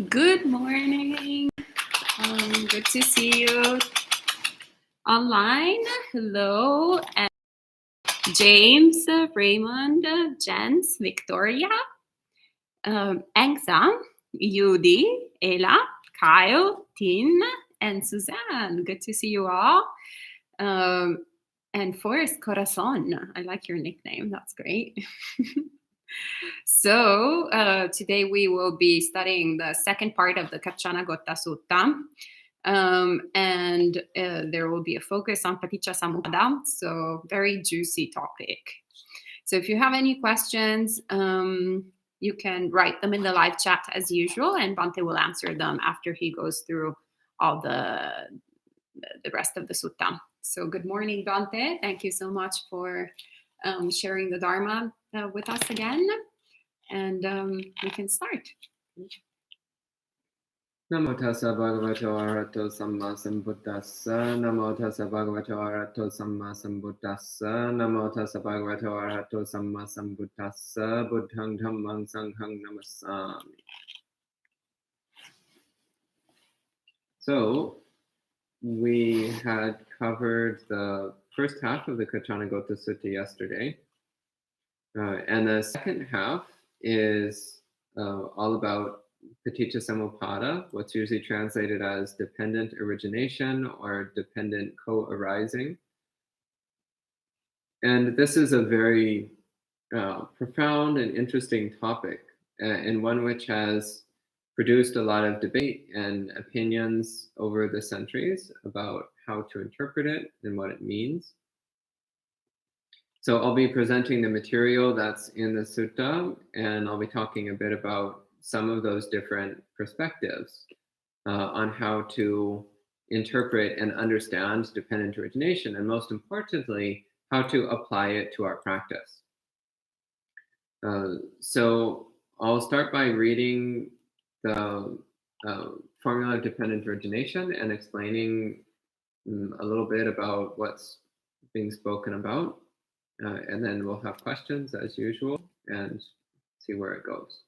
Good morning. Good to see you online. Hello, and James, Raymond, Jens, Victoria, Angsa, Yudi, Ella, Kyle, Tin, and Suzanne. Good to see you all. And Forrest Corazon. I like your nickname. That's great. So today we will be studying the second part of the Kaccānagotta Sutta. And there will be a focus on paticca-samuppada, so very juicy topic. So if you have any questions, you can write them in the live chat as usual, and Bhante will answer them after he goes through all the rest of the sutta. So good morning, Bhante. Thank you so much for sharing the Dharma with us again. And we can start. Namo tassa bhagavato arahato samma sambuddhassa. Namo tassa bhagavato arahato samma sambuddhassa. Namo tassa bhagavato arahato samma sambuddhassa. Buddhang dhammang sanghang namassami. So we had covered the first half of the Kaccānagotta Sutta yesterday. And the second half is all about paticca-samuppada, what's usually translated as dependent origination or dependent co-arising. And this is a very profound and interesting topic, and one which has produced a lot of debate and opinions over the centuries about how to interpret it and what it means. So I'll be presenting the material that's in the sutta, and I'll be talking a bit about some of those different perspectives on how to interpret and understand dependent origination, and most importantly, how to apply it to our practice. So I'll start by reading the formula of dependent origination and explaining a little bit about what's being spoken about. And then we'll have questions as usual and see where it goes.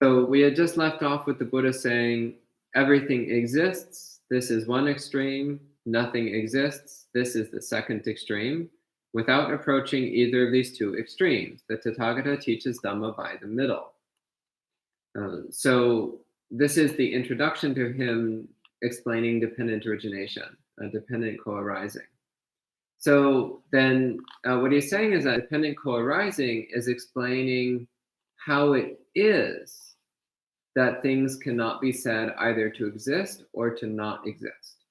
So we had just left off with the Buddha saying, everything exists. This is one extreme. Nothing exists. This is the second extreme. Without approaching either of these two extremes, the Tathagata teaches Dhamma by the middle. So this is the introduction to him explaining dependent origination, dependent co-arising. So then what he's saying is that dependent co-arising is explaining how it is that things cannot be said either to exist or to not exist.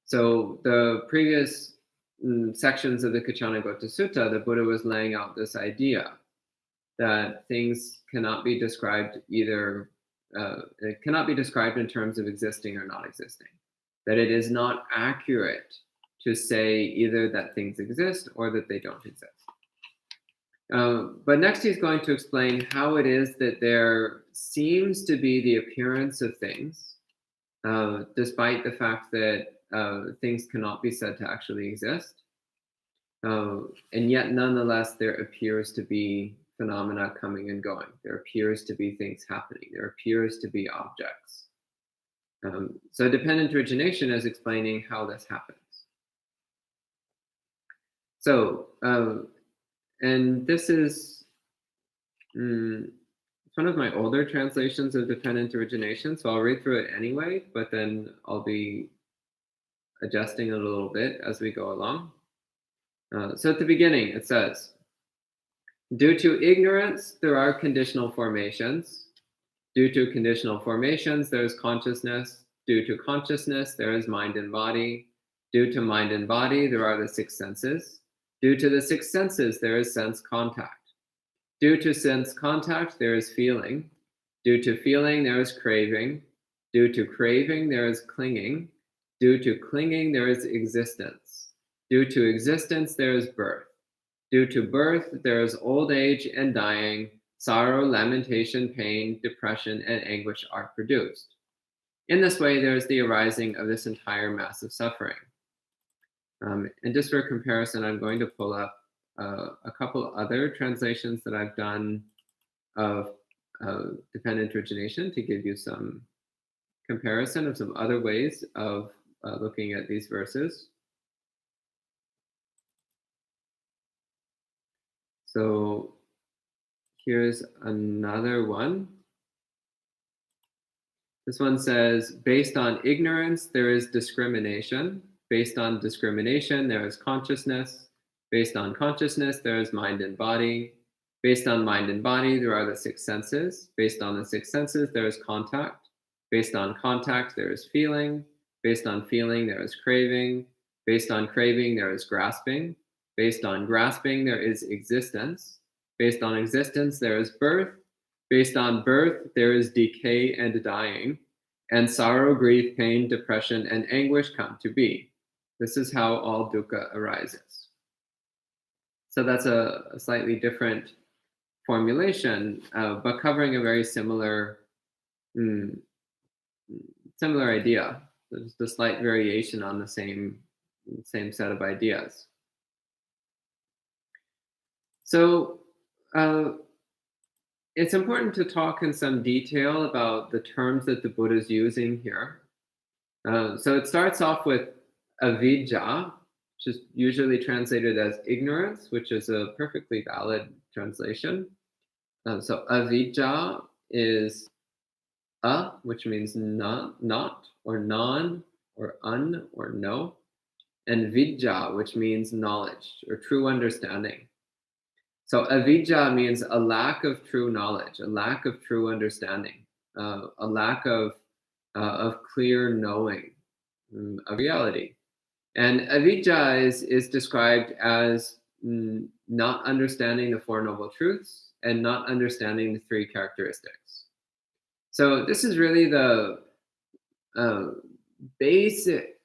So the previous sections of the Kaccānagotta Sutta, the Buddha was laying out this idea that things cannot be described either, it cannot be described in terms of existing or not existing, that it is not accurate to say either that things exist or that they don't exist. But next he's going to explain how it is that there seems to be the appearance of things, despite the fact that things cannot be said to actually exist. And yet nonetheless, there appears to be phenomena coming and going. There appears to be things happening. There appears to be objects. So dependent origination is explaining how this happens. So, and this is it's one of my older translations of dependent origination, so I'll read through it anyway, but then I'll be adjusting it a little bit as we go along. So at the beginning, it says, due to ignorance, there are conditional formations. Due to conditional formations, there is consciousness. Due to consciousness, there is mind and body. Due to mind and body, there are the six senses. Due to the six senses, there is sense contact. Due to sense contact, there is feeling. Due to feeling, there is craving. Due to craving, there is clinging. Due to clinging, there is existence. Due to existence, there is birth. Due to birth, there is old age and dying. Sorrow, lamentation, pain, depression, and anguish are produced. In this way, there is the arising of this entire mass of suffering. And just for comparison, I'm going to pull up a couple other translations that I've done of dependent origination to give you some comparison of some other ways of looking at these verses. So here's another one. This one says, based on ignorance, there is discrimination. Based on discrimination, there is consciousness. Based on consciousness, there is mind and body. Based on mind and body, there are the six senses. Based on the six senses, there is contact. Based on contact, there is feeling. Based on feeling, there is craving. Based on craving, there is grasping. Based on grasping, there is existence. Based on existence, there is birth. Based on birth, there is decay and dying, and sorrow, grief, pain, depression, and anguish come to be. This is how all dukkha arises. So that's a slightly different formulation, but covering a very similar idea. There's a slight variation on the same set of ideas. So it's important to talk in some detail about the terms that the Buddha is using here. So it starts off with avidya, which is usually translated as ignorance, which is a perfectly valid translation. So avidya is which means not, or non, or un, or no, and vidya, which means knowledge or true understanding. So avidya means a lack of true knowledge, a lack of true understanding, a lack of clear knowing of reality. And avidya is described as not understanding the Four Noble Truths and not understanding the three characteristics. So this is really the basic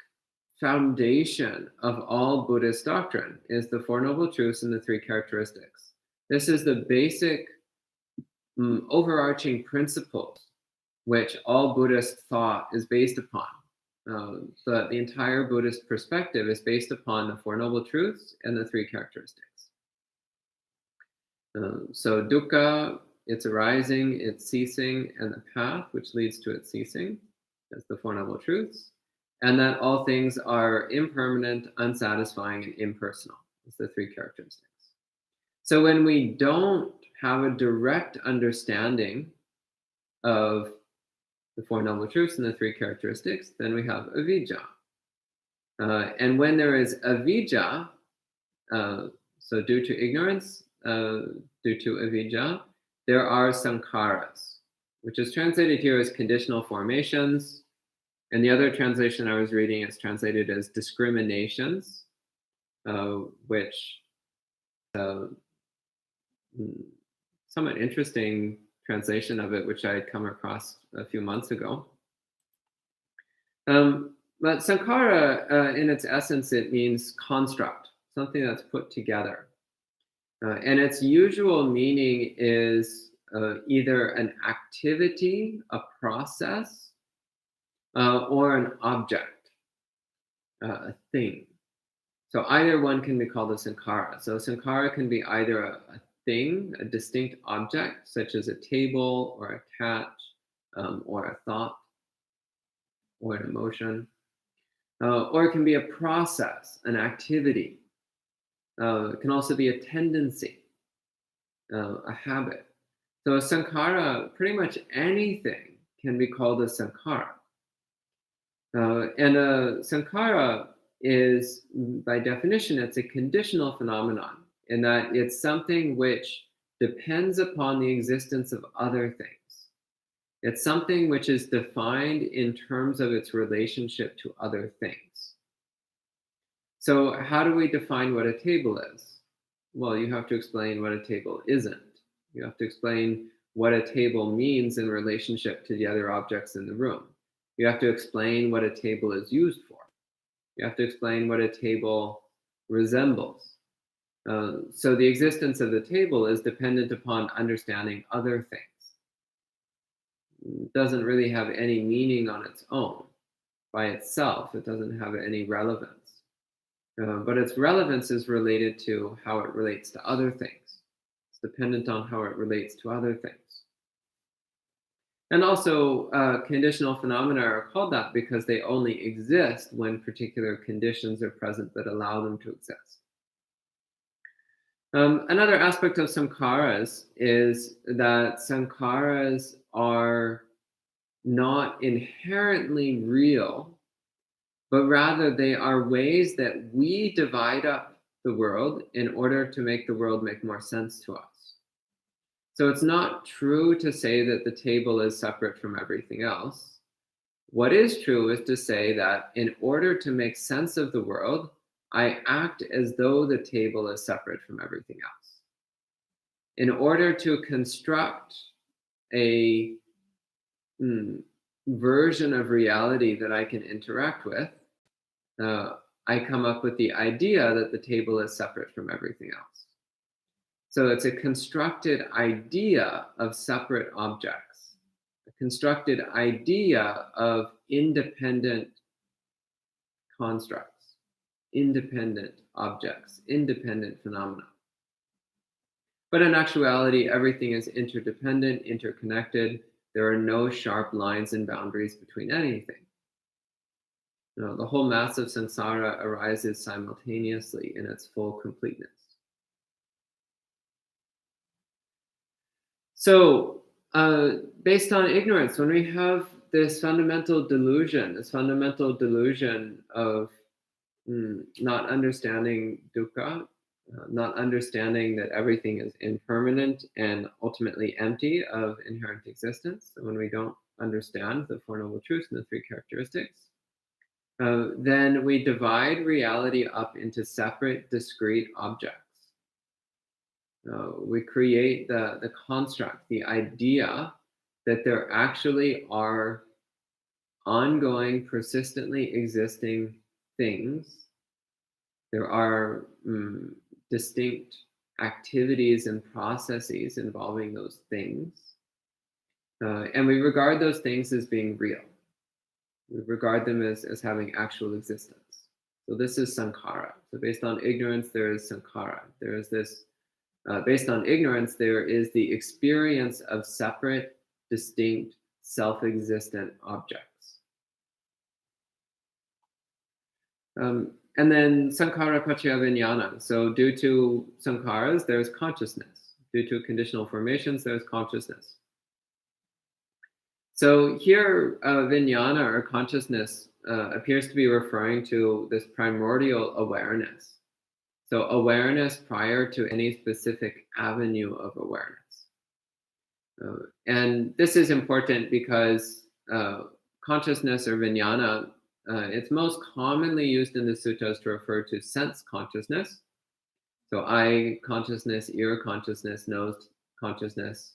foundation of all Buddhist doctrine, is the Four Noble Truths and the three characteristics. This is the basic overarching principles which all Buddhist thought is based upon. So the entire Buddhist perspective is based upon the Four Noble Truths and the three characteristics. So dukkha, its arising, its ceasing, and the path which leads to its ceasing. That's the Four Noble Truths. And that all things are impermanent, unsatisfying, and impersonal. That's the three characteristics. So when we don't have a direct understanding of the Four Noble Truths and the three characteristics, then we have avidya. And when there is avidya, so due to ignorance, due to avidya, there are sankharas, which is translated here as conditional formations. And the other translation I was reading is translated as discriminations, which somewhat interesting translation of it, which I had come across a few months ago. But sankhara, in its essence, it means construct, something that's put together. And its usual meaning is either an activity, a process, or an object, a thing. So either one can be called a sankhara. So sankhara can be either a thing, a distinct object, such as a table or a cat, or a thought, or an emotion, or it can be a process, an activity. It can also be a tendency, a habit. So a sankhara, pretty much anything can be called a sankhara. And a sankhara is, by definition, it's a conditional phenomenon, in that it's something which depends upon the existence of other things. It's something which is defined in terms of its relationship to other things. So how do we define what a table is? Well, you have to explain what a table isn't. You have to explain what a table means in relationship to the other objects in the room. You have to explain what a table is used for. You have to explain what a table resembles. So the existence of the table is dependent upon understanding other things. It doesn't really have any meaning on its own. By itself, it doesn't have any relevance. But its relevance is related to how it relates to other things. It's dependent on how it relates to other things. And also, conditional phenomena are called that because they only exist when particular conditions are present that allow them to exist. Another aspect of sankharas is that sankharas are not inherently real, but rather they are ways that we divide up the world in order to make the world make more sense to us. So it's not true to say that the table is separate from everything else. What is true is to say that in order to make sense of the world, I act as though the table is separate from everything else. In order to construct a version of reality that I can interact with, I come up with the idea that the table is separate from everything else. So it's a constructed idea of separate objects, a constructed idea of independent constructs, independent objects, independent phenomena. But in actuality, everything is interdependent, interconnected. There are no sharp lines and boundaries between anything. The whole mass of samsara arises simultaneously in its full completeness. So, based on ignorance, when we have this fundamental delusion of not understanding dukkha, not understanding that everything is impermanent and ultimately empty of inherent existence, so when we don't understand the Four Noble Truths and the three characteristics, then we divide reality up into separate, discrete objects. We create the construct, the idea that there actually are ongoing, persistently existing things. There are distinct activities and processes involving those things. And we regard those things as being real. We regard them as having actual existence. So this is sankhara. So based on ignorance, there is sankhara. There is this, based on ignorance, there is the experience of separate, distinct, self-existent objects. And then sankhara paccaya vijnana. So due to sankharas, there's consciousness. Due to conditional formations, there's consciousness. So here, vijnana or consciousness appears to be referring to this primordial awareness. So awareness prior to any specific avenue of awareness. And this is important because consciousness or vijnana, it's most commonly used in the suttas to refer to sense consciousness. So eye consciousness, ear consciousness, nose consciousness,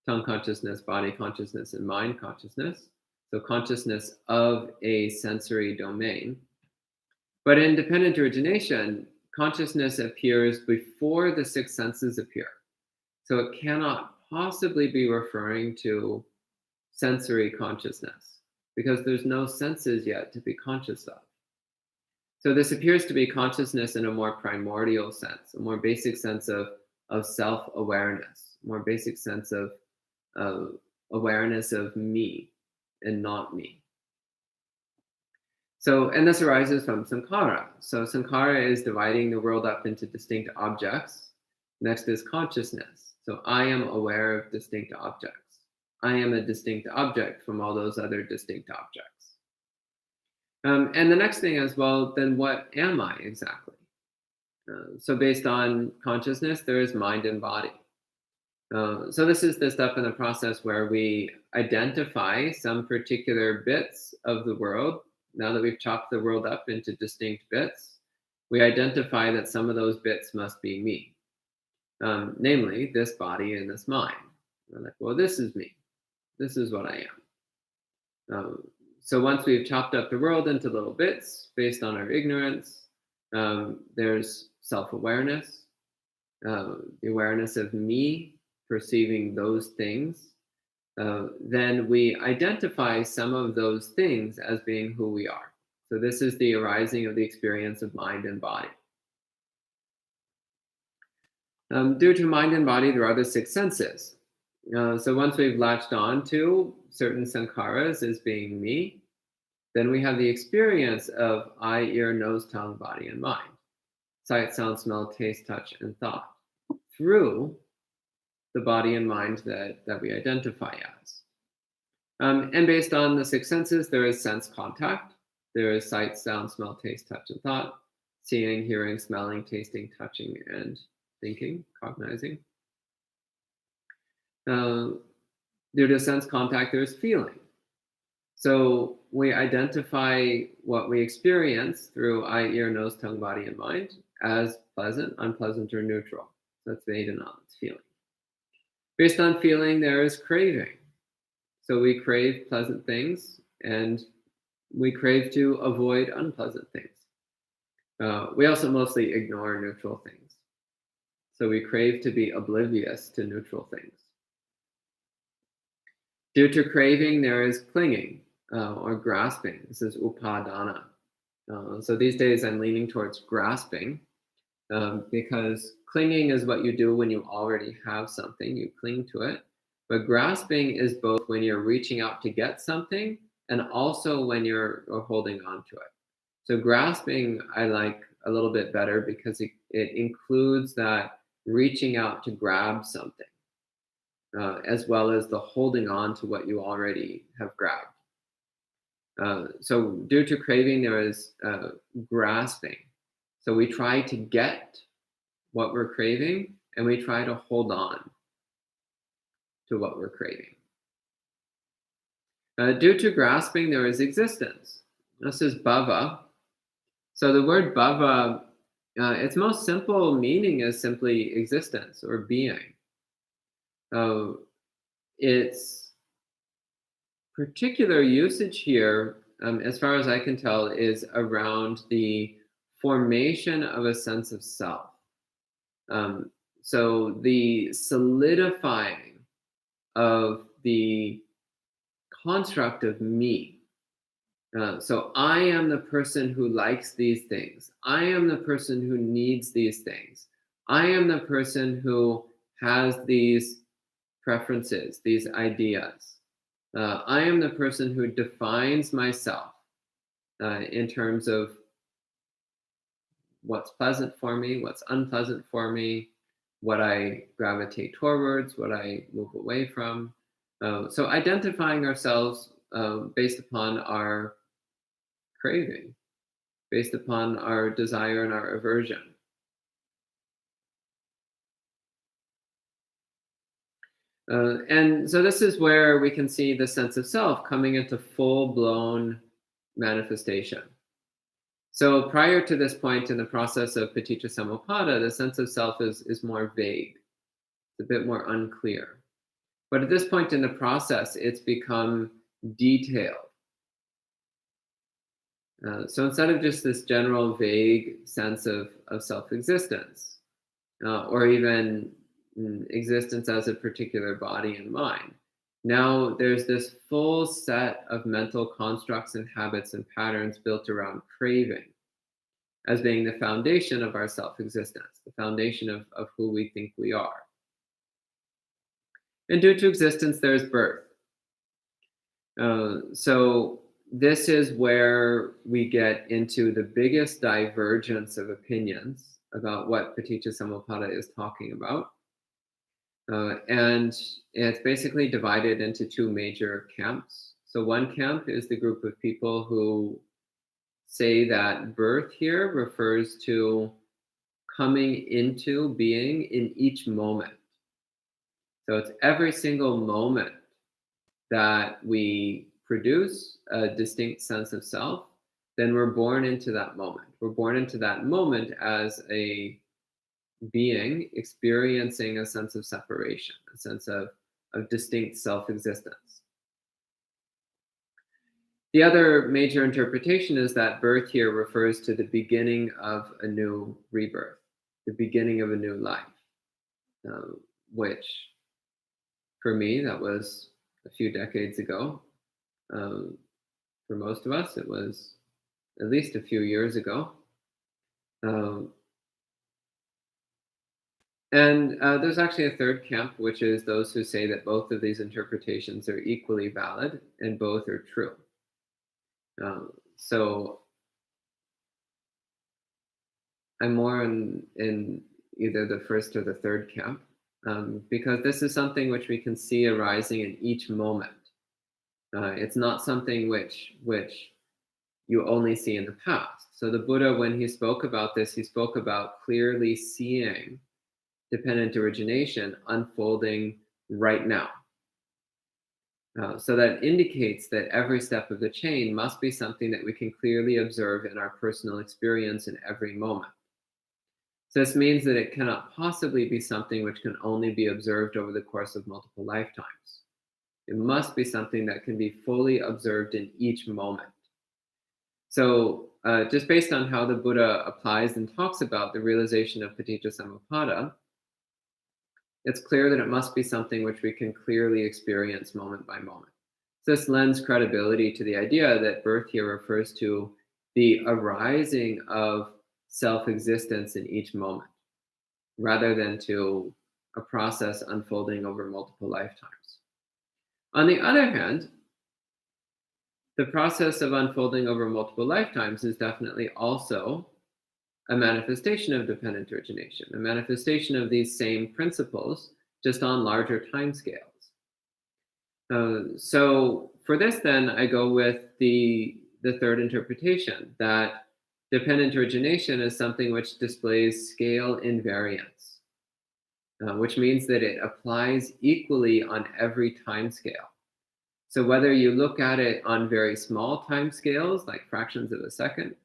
tongue consciousness, body consciousness, and mind consciousness. So consciousness of a sensory domain. But in dependent origination, consciousness appears before the six senses appear. So it cannot possibly be referring to sensory consciousness because there's no senses yet to be conscious of. So this appears to be consciousness in a more primordial sense, a more basic sense of self-awareness, more basic sense of awareness of me and not me. So, and this arises from sankhara. So sankhara is dividing the world up into distinct objects. Next is consciousness. So I am aware of distinct objects. I am a distinct object from all those other distinct objects. And the next thing is, well, then what am I exactly? So based on consciousness, there is mind and body. So this is the step in the process where we identify some particular bits of the world. Now that we've chopped the world up into distinct bits, we identify that some of those bits must be me, namely this body and this mind. We're like, well, this is me. This is what I am. So once we've chopped up the world into little bits based on our ignorance, there's self-awareness, the awareness of me perceiving those things. Then we identify some of those things as being who we are. So this is the arising of the experience of mind and body. Due to mind and body, there are the six senses. So once we've latched on to certain sankharas as being me, then we have the experience of eye, ear, nose, tongue, body, and mind. Sight, sound, smell, taste, touch, and thought through the body and mind that we identify as. And based on the six senses, there is sense contact. There is sight, sound, smell, taste, touch, and thought. Seeing, hearing, smelling, tasting, touching, and thinking, cognizing. Due to sense contact, there's feeling. So we identify what we experience through eye, ear, nose, tongue, body, and mind as pleasant, unpleasant, or neutral. That's Vedana, it's feeling. Based on feeling, there is craving. So we crave pleasant things, and we crave to avoid unpleasant things. We also mostly ignore neutral things. So we crave to be oblivious to neutral things. Due to craving, there is clinging or grasping. This is upadana. So these days I'm leaning towards grasping because clinging is what you do when you already have something, you cling to it. But grasping is both when you're reaching out to get something and also when you're holding on to it. So grasping I like a little bit better because it includes that reaching out to grab something. As well as the holding on to what you already have grabbed. So due to craving, there is grasping. So we try to get what we're craving, and we try to hold on to what we're craving. Due to grasping, there is existence. This is bhava. So the word bhava, its most simple meaning is simply existence or being. Its particular usage here, as far as I can tell, is around the formation of a sense of self. So the solidifying of the construct of me. So I am the person who likes these things. I am the person who needs these things. I am the person who has these preferences, these ideas. I am the person who defines myself in terms of what's pleasant for me, what's unpleasant for me, what I gravitate towards, what I move away from. So identifying ourselves based upon our craving, based upon our desire and our aversion. And so this is where we can see the sense of self coming into full-blown manifestation. So prior to this point in the process of paticca samuppada, the sense of self is more vague. It's a bit more unclear. But at this point in the process, it's become detailed. So instead of just this general vague sense of self-existence, or even existence as a particular body and mind, now there's this full set of mental constructs and habits and patterns built around craving as being the foundation of our self-existence, the foundation of who we think we are. And due to existence, there's birth. So this is where we get into the biggest divergence of opinions about what paticca samuppada is talking about. And it's basically divided into two major camps. So one camp is the group of people who say that birth here refers to coming into being in each moment. So it's every single moment that we produce a distinct sense of self, then we're born into that moment. We're born into that moment as a being experiencing a sense of separation, a sense of distinct self-existence. The other major interpretation is that birth here refers to the beginning of a new rebirth, the beginning of a new life, which for me, that was a few decades ago. For most of us, it was at least a few years ago. And there's actually a third camp, which is those who say that both of these interpretations are equally valid and both are true. So I'm more in either the first or the third camp, because this is something which we can see arising in each moment. It's not something which you only see in the past. So the Buddha, when he spoke about this, he spoke about clearly seeing dependent origination unfolding right now. So that indicates that every step of the chain must be something that we can clearly observe in our personal experience in every moment. So this means that it cannot possibly be something which can only be observed over the course of multiple lifetimes. It must be something that can be fully observed in each moment. So just based on how the Buddha applies and talks about the realization of paticca it's clear that it must be something which we can clearly experience moment by moment. So this lends credibility to the idea that birth here refers to the arising of self-existence in each moment, rather than to a process unfolding over multiple lifetimes. On the other hand, the process of unfolding over multiple lifetimes is definitely also a manifestation of dependent origination, a manifestation of these same principles, just on larger timescales. So for this, then, I go with the third interpretation, that dependent origination is something which displays scale invariance, which means that it applies equally on every timescale. So whether you look at it on very small timescales, like fractions of a second,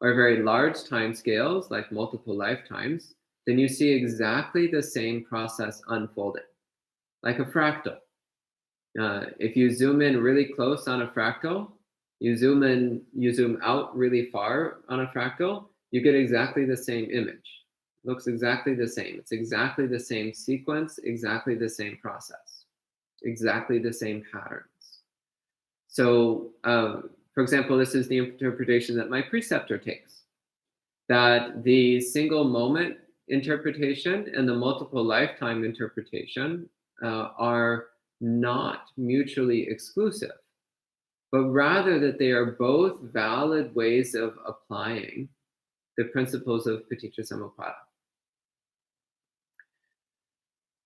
or very large timescales, like multiple lifetimes, then you see exactly the same process unfolding, like a fractal. If you zoom in really close on a fractal, you zoom out really far on a fractal, you get exactly the same image. It looks exactly the same. It's exactly the same sequence, exactly the same process, exactly the same patterns. So, for example, this is the interpretation that my preceptor takes, that the single moment interpretation and the multiple lifetime interpretation are not mutually exclusive, but rather that they are both valid ways of applying the principles of paticca.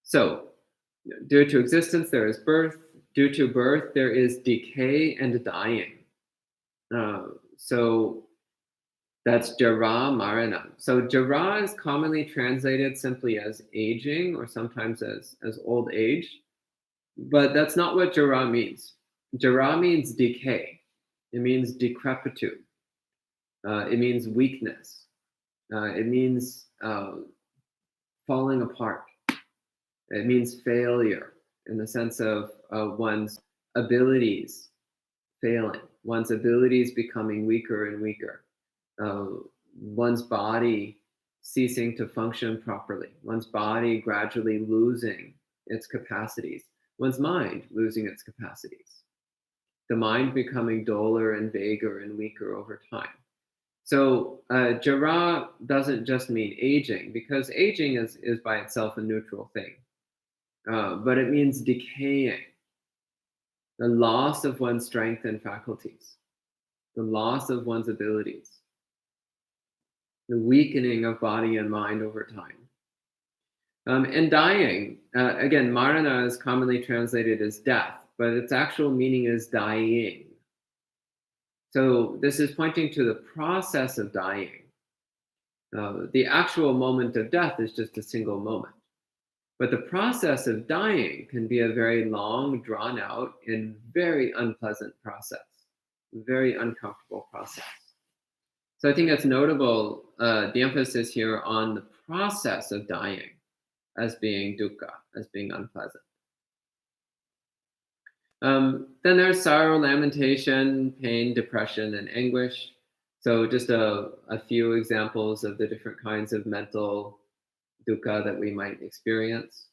So, due to existence, there is birth. Due to birth, there is decay and dying. So that's jara marana. So jara is commonly translated simply as aging, or sometimes as old age, but that's not what jara means. Jara means decay. It means decrepitude. It means weakness. It means falling apart. It means failure in the sense of one's abilities failing, one's abilities becoming weaker and weaker, one's body ceasing to function properly, one's body gradually losing its capacities, one's mind losing its capacities, the mind becoming duller and vaguer and weaker over time. So jara doesn't just mean aging, because aging is by itself a neutral thing. But it means decaying, the loss of one's strength and faculties, the loss of one's abilities, the weakening of body and mind over time. And dying, again, marana is commonly translated as death, but its actual meaning is dying. So this is pointing to the process of dying. The actual moment of death is just a single moment. But the process of dying can be a very long, drawn out, and very unpleasant process, very uncomfortable process. So I think it's notable, the emphasis here on the process of dying as being dukkha, as being unpleasant. Then there's sorrow, lamentation, pain, depression, and anguish. So just a few examples of the different kinds of mental dukkha that we might experience.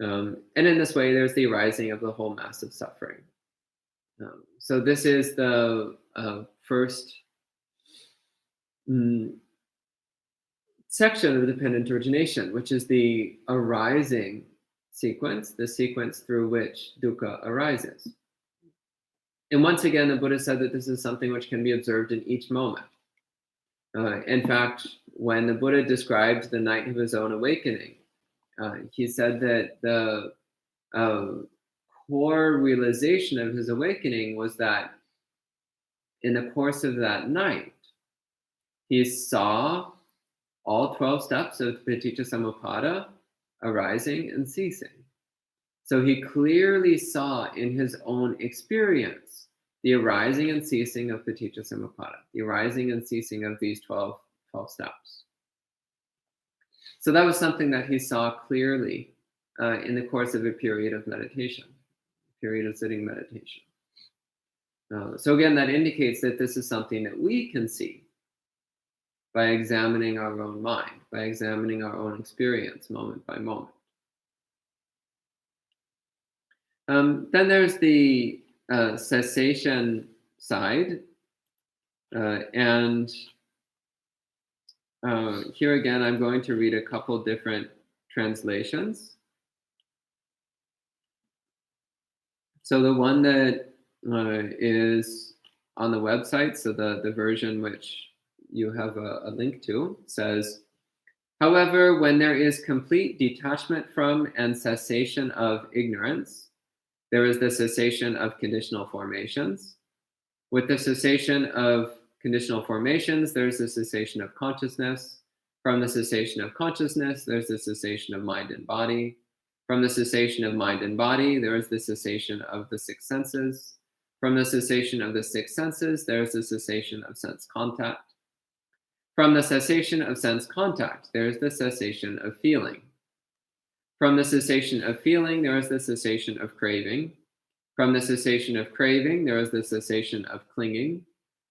And in this way, there's the arising of the whole mass of suffering. So this is the first section of dependent origination, which is the arising sequence, the sequence through which dukkha arises. And once again, the Buddha said that this is something which can be observed in each moment. In fact, when the Buddha described the night of his own awakening, he said that the core realization of his awakening was that in the course of that night, he saw all 12 steps of Paticca Samuppada arising and ceasing. So he clearly saw in his own experience the arising and ceasing of Paticca Samuppada, the arising and ceasing of these 12 steps. So that was something that he saw clearly in the course of a period of meditation, period of sitting meditation. So again, that indicates that this is something that we can see by examining our own mind, by examining our own experience moment by moment. Then there's the cessation side. And here again, I'm going to read a couple different translations. So the one that is on the website, so the version which you have a link to, says, however, when there is complete detachment from and cessation of ignorance, there is the cessation of conditional formations. With the cessation of conditional formations, there's the cessation of consciousness. From the cessation of consciousness, there's the cessation of mind and body. From the cessation of mind and body, there is the cessation of the six senses. From the cessation of the six senses, there is the cessation of sense contact. From the cessation of sense contact, there is the cessation of feeling. From the cessation of feeling, there is the cessation of craving. From the cessation of craving, there is the cessation of clinging.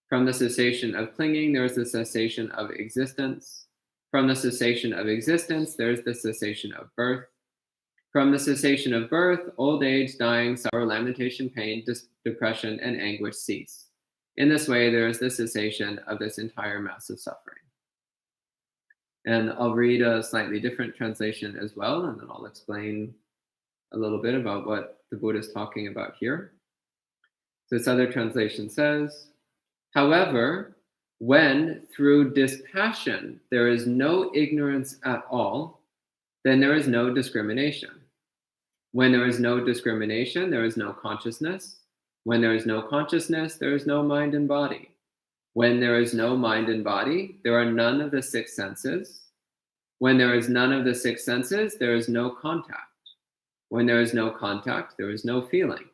From the cessation of clinging, there is the cessation of existence. From the cessation of existence, there is the cessation of birth. From the cessation of birth, old age, dying, sorrow, lamentation, pain, depression, and anguish cease. In this way, there is the cessation of this entire mass of suffering. And I'll read a slightly different translation as well, and then I'll explain a little bit about what the Buddha is talking about here. This other translation says, however, when through dispassion there is no ignorance at all, then there is no discrimination. When there is no discrimination, there is no consciousness. When there is no consciousness, there is no mind and body. When there is no mind and body, there are none of the six senses. When there is none of the six senses, there is no contact. When there is no contact, there is no feeling.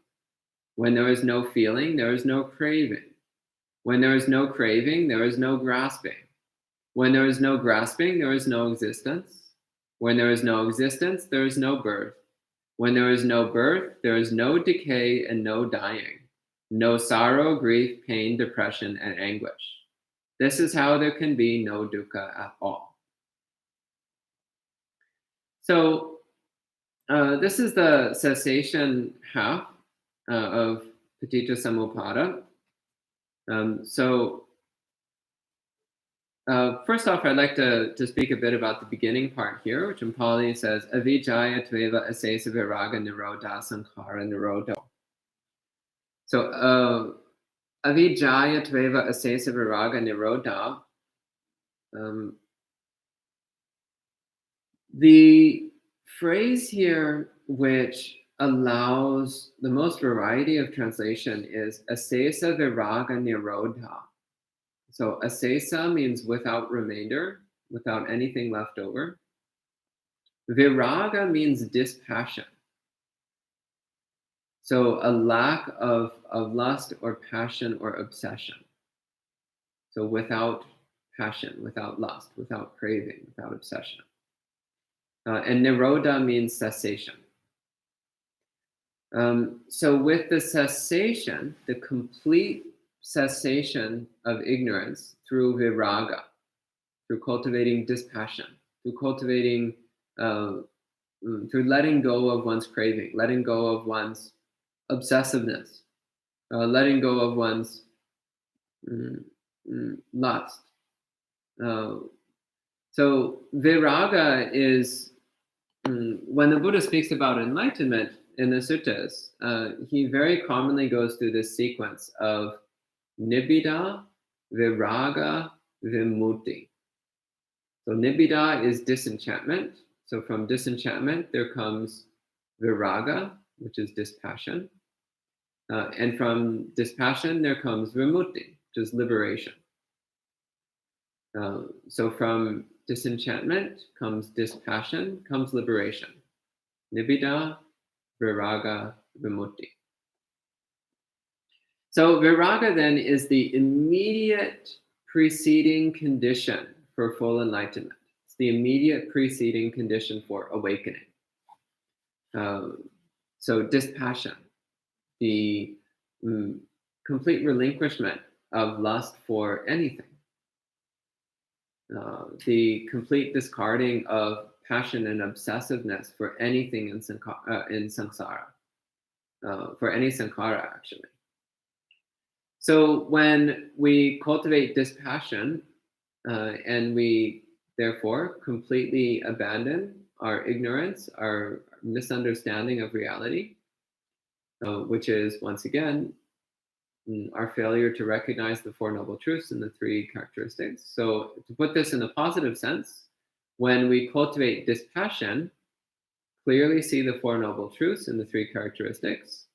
When there is no feeling, there is no craving. When there is no craving, there is no grasping. When there is no grasping, there is no existence. When there is no existence, there is no birth. When there is no birth, there is no decay and no dying, no sorrow, grief, pain, depression, and anguish. This is how there can be no dukkha at all. So this is the cessation half of Paticca Samuppada. First off, I'd like to speak a bit about the beginning part here, which in Pali says, avijjaya tveva asesa viraga nirodha sankhara nirodho. So, avijjaya tveva asesa viraga nirodha. The phrase here, which allows the most variety of translation, is asesa viraga nirodha. So asesa means without remainder, without anything left over. Viraga means dispassion. So a lack of lust or passion or obsession. So without passion, without lust, without craving, without obsession. And nirodha means cessation. So with the cessation, the complete cessation of ignorance through viraga, through cultivating dispassion, through cultivating, through letting go of one's craving, letting go of one's obsessiveness, letting go of one's lust. So So viraga is, when the Buddha speaks about enlightenment in the suttas, he very commonly goes through this sequence of nibbida, viraga, vimutti. So nibbida is disenchantment. So from disenchantment, there comes viraga, which is dispassion. And from dispassion, there comes vimutti, which is liberation. So from disenchantment comes dispassion, comes liberation. Nibbida, viraga, vimutti. So viraga then is the immediate preceding condition for full enlightenment. It's the immediate preceding condition for awakening. So dispassion, the complete relinquishment of lust for anything. The complete discarding of passion and obsessiveness for anything in samsara, for any sankhara actually. So when we cultivate dispassion and we therefore completely abandon our ignorance, our misunderstanding of reality, which is once again our failure to recognize the Four Noble Truths and the three characteristics. So to put this in a positive sense, when we cultivate dispassion, clearly see the Four Noble Truths and the three characteristics,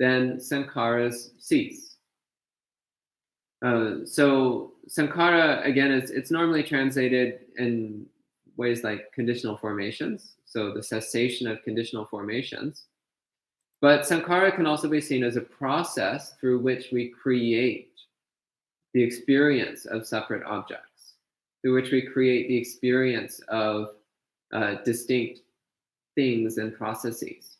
then sankharas cease. So sankhara, again, it's normally translated in ways like conditional formations, so the cessation of conditional formations. But sankhara can also be seen as a process through which we create the experience of separate objects, through which we create the experience of distinct things and processes,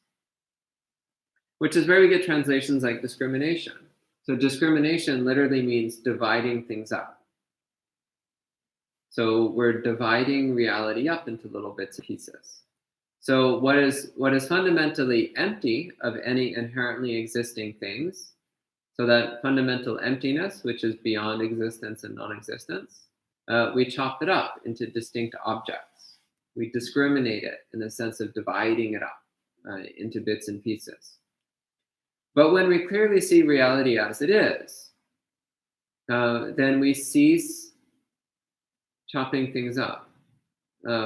which is where we get translations like discrimination. So discrimination literally means dividing things up. So we're dividing reality up into little bits and pieces. So what is fundamentally empty of any inherently existing things, so that fundamental emptiness, which is beyond existence and non-existence, we chop it up into distinct objects. We discriminate it in the sense of dividing it up into bits and pieces. But when we clearly see reality as it is, then we cease chopping things up.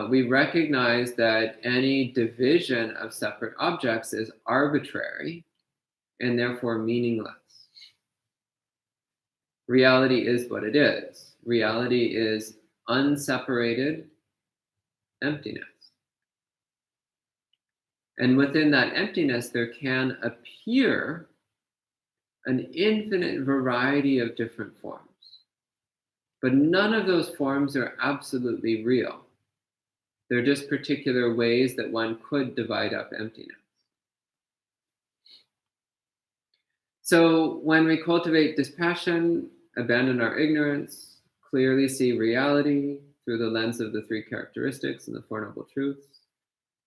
We recognize that any division of separate objects is arbitrary and therefore meaningless. Reality is what it is. Reality is unseparated emptiness. And within that emptiness, there can appear an infinite variety of different forms. But none of those forms are absolutely real. They're just particular ways that one could divide up emptiness. So when we cultivate dispassion, abandon our ignorance, clearly see reality through the lens of the three characteristics and the Four Noble Truths,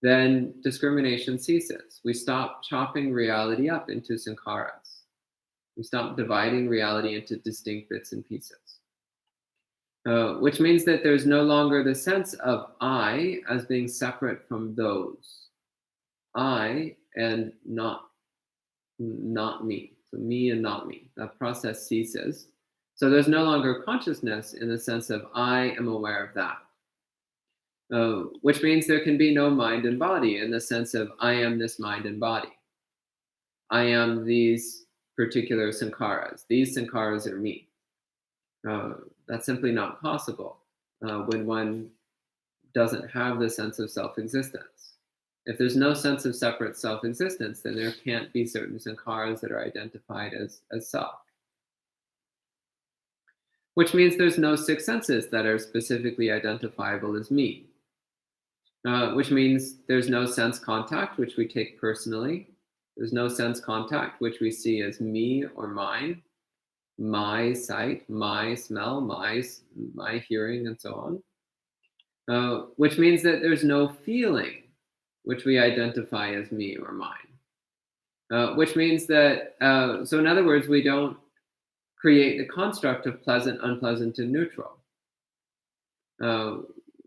then discrimination ceases. We stop chopping reality up into sankharas. We stop dividing reality into distinct bits and pieces. Which means that there's no longer the sense of I as being separate from those. I and not me. So me and not me. That process ceases. So there's no longer consciousness in the sense of I am aware of that. Which means there can be no mind and body in the sense of I am this mind and body. I am these particular sankharas. These sankharas are me. That's simply not possible when one doesn't have the sense of self-existence. If there's no sense of separate self-existence, then there can't be certain sankharas that are identified as self. Which means there's no six senses that are specifically identifiable as me. Which means there's no sense contact, which we take personally. There's no sense contact, which we see as me or mine, my sight, my smell, my hearing, and so on. Which means that there's no feeling, which we identify as me or mine. Which means that, so in other words, we don't create the construct of pleasant, unpleasant, and neutral.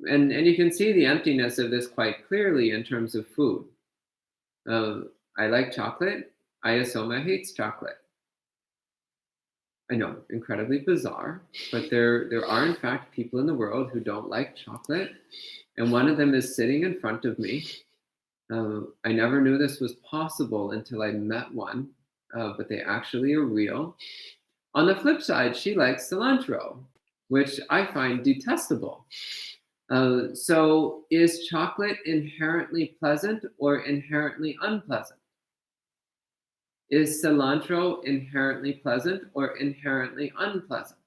And you can see the emptiness of this quite clearly in terms of food. I like chocolate. Ayasoma hates chocolate. I know, incredibly bizarre, but there are in fact people in the world who don't like chocolate, and one of them is sitting in front of me. I never knew this was possible until I met one, but they actually are real. On the flip side, she likes cilantro, which I find detestable. So is chocolate inherently pleasant or inherently unpleasant? Is cilantro inherently pleasant or inherently unpleasant?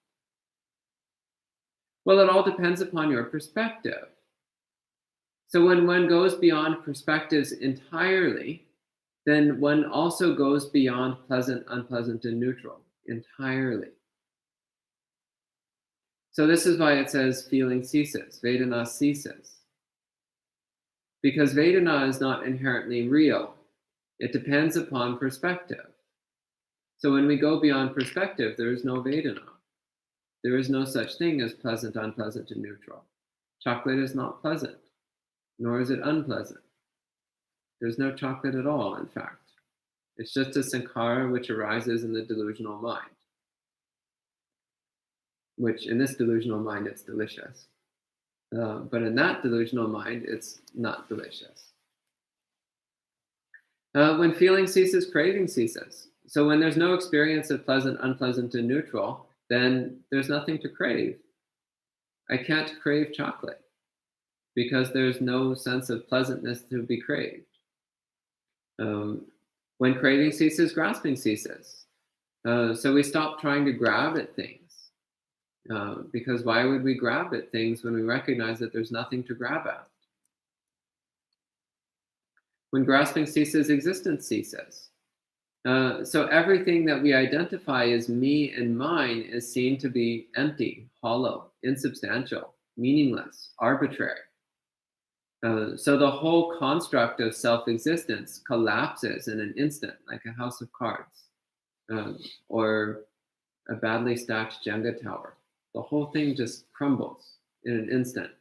Well, it all depends upon your perspective. So when one goes beyond perspectives entirely, then one also goes beyond pleasant, unpleasant, and neutral entirely. So this is why it says feeling ceases, Vedana ceases. Because Vedana is not inherently real. It depends upon perspective. So when we go beyond perspective, there is no Vedana. There is no such thing as pleasant, unpleasant, and neutral. Chocolate is not pleasant, nor is it unpleasant. There's no chocolate at all, in fact. It's just a sankhara which arises in the delusional mind, which in this delusional mind, it's delicious. But in that delusional mind, it's not delicious. When feeling ceases, craving ceases. So when there's no experience of pleasant, unpleasant, and neutral, then there's nothing to crave. I can't crave chocolate because there's no sense of pleasantness to be craved. When craving ceases, grasping ceases. So we stop trying to grab at things. Because why would we grab at things when we recognize that there's nothing to grab at? When grasping ceases, existence ceases. So everything that we identify as me and mine is seen to be empty, hollow, insubstantial, meaningless, arbitrary. So the whole construct of self-existence collapses in an instant, like a house of cards, or a badly stacked Jenga tower. The whole thing just crumbles in an instant.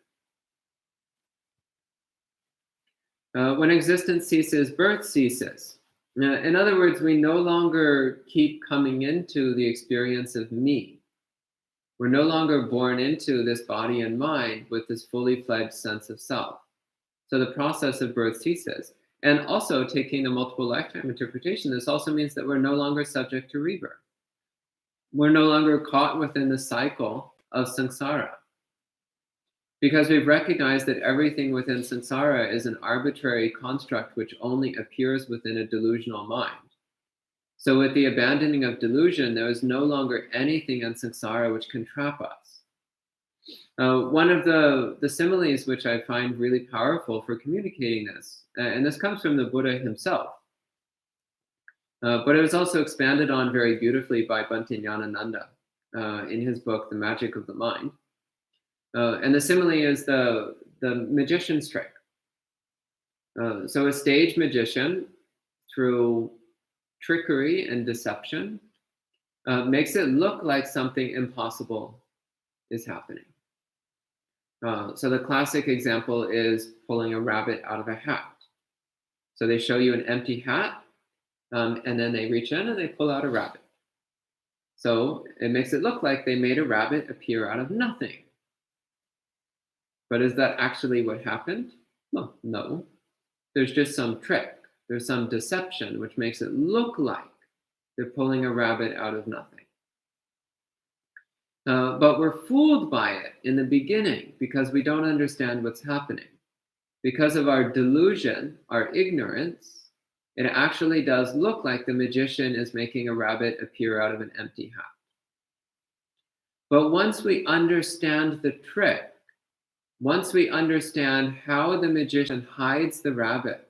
When existence ceases, birth ceases. In other words, we no longer keep coming into the experience of me. We're no longer born into this body and mind with this fully fledged sense of self. So the process of birth ceases. And also, taking the multiple lifetime interpretation, this also means that we're no longer subject to rebirth. We're no longer caught within the cycle of samsara. Because we've recognized that everything within samsara is an arbitrary construct which only appears within a delusional mind. So with the abandoning of delusion, there is no longer anything in samsara which can trap us. One of the similes which I find really powerful for communicating this, and this comes from the Buddha himself, but it was also expanded on very beautifully by Bhante Nyanananda in his book, The Magic of the Mind. And the simile is the magician's trick. So a stage magician, through trickery and deception, makes it look like something impossible is happening. So the classic example is pulling a rabbit out of a hat. So they show you an empty hat, and then they reach in and they pull out a rabbit. So it makes it look like they made a rabbit appear out of nothing. But is that actually what happened? Well, no. There's just some trick. There's some deception which makes it look like they're pulling a rabbit out of nothing. But we're fooled by it in the beginning because we don't understand what's happening. Because of our delusion, our ignorance, it actually does look like the magician is making a rabbit appear out of an empty hat. But once we understand the trick, once we understand how the magician hides the rabbit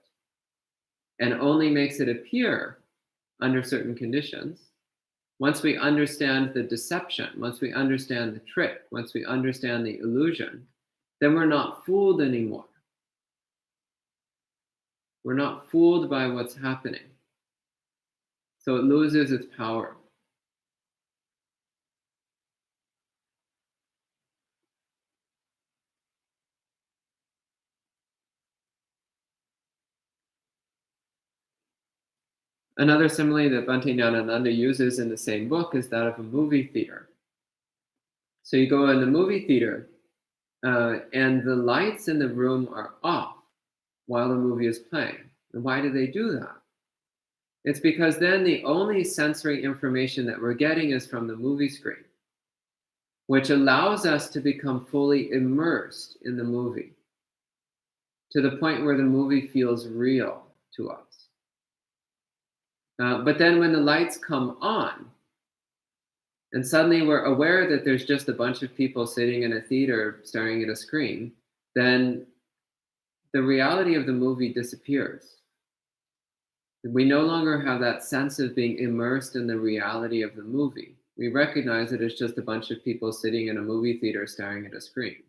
and only makes it appear under certain conditions, once we understand the deception, once we understand the trick, once we understand the illusion, then we're not fooled anymore. We're not fooled by what's happening. So it loses its power. Another simile that Bhante Nyanananda uses in the same book is that of a movie theater. So you go in the movie theater, and the lights in the room are off while the movie is playing. And why do they do that? It's because then the only sensory information that we're getting is from the movie screen, which allows us to become fully immersed in the movie to the point where the movie feels real to us. But then when the lights come on, and suddenly we're aware that there's just a bunch of people sitting in a theater staring at a screen, then the reality of the movie disappears. We no longer have that sense of being immersed in the reality of the movie. We recognize it as just a bunch of people sitting in a movie theater staring at a screen.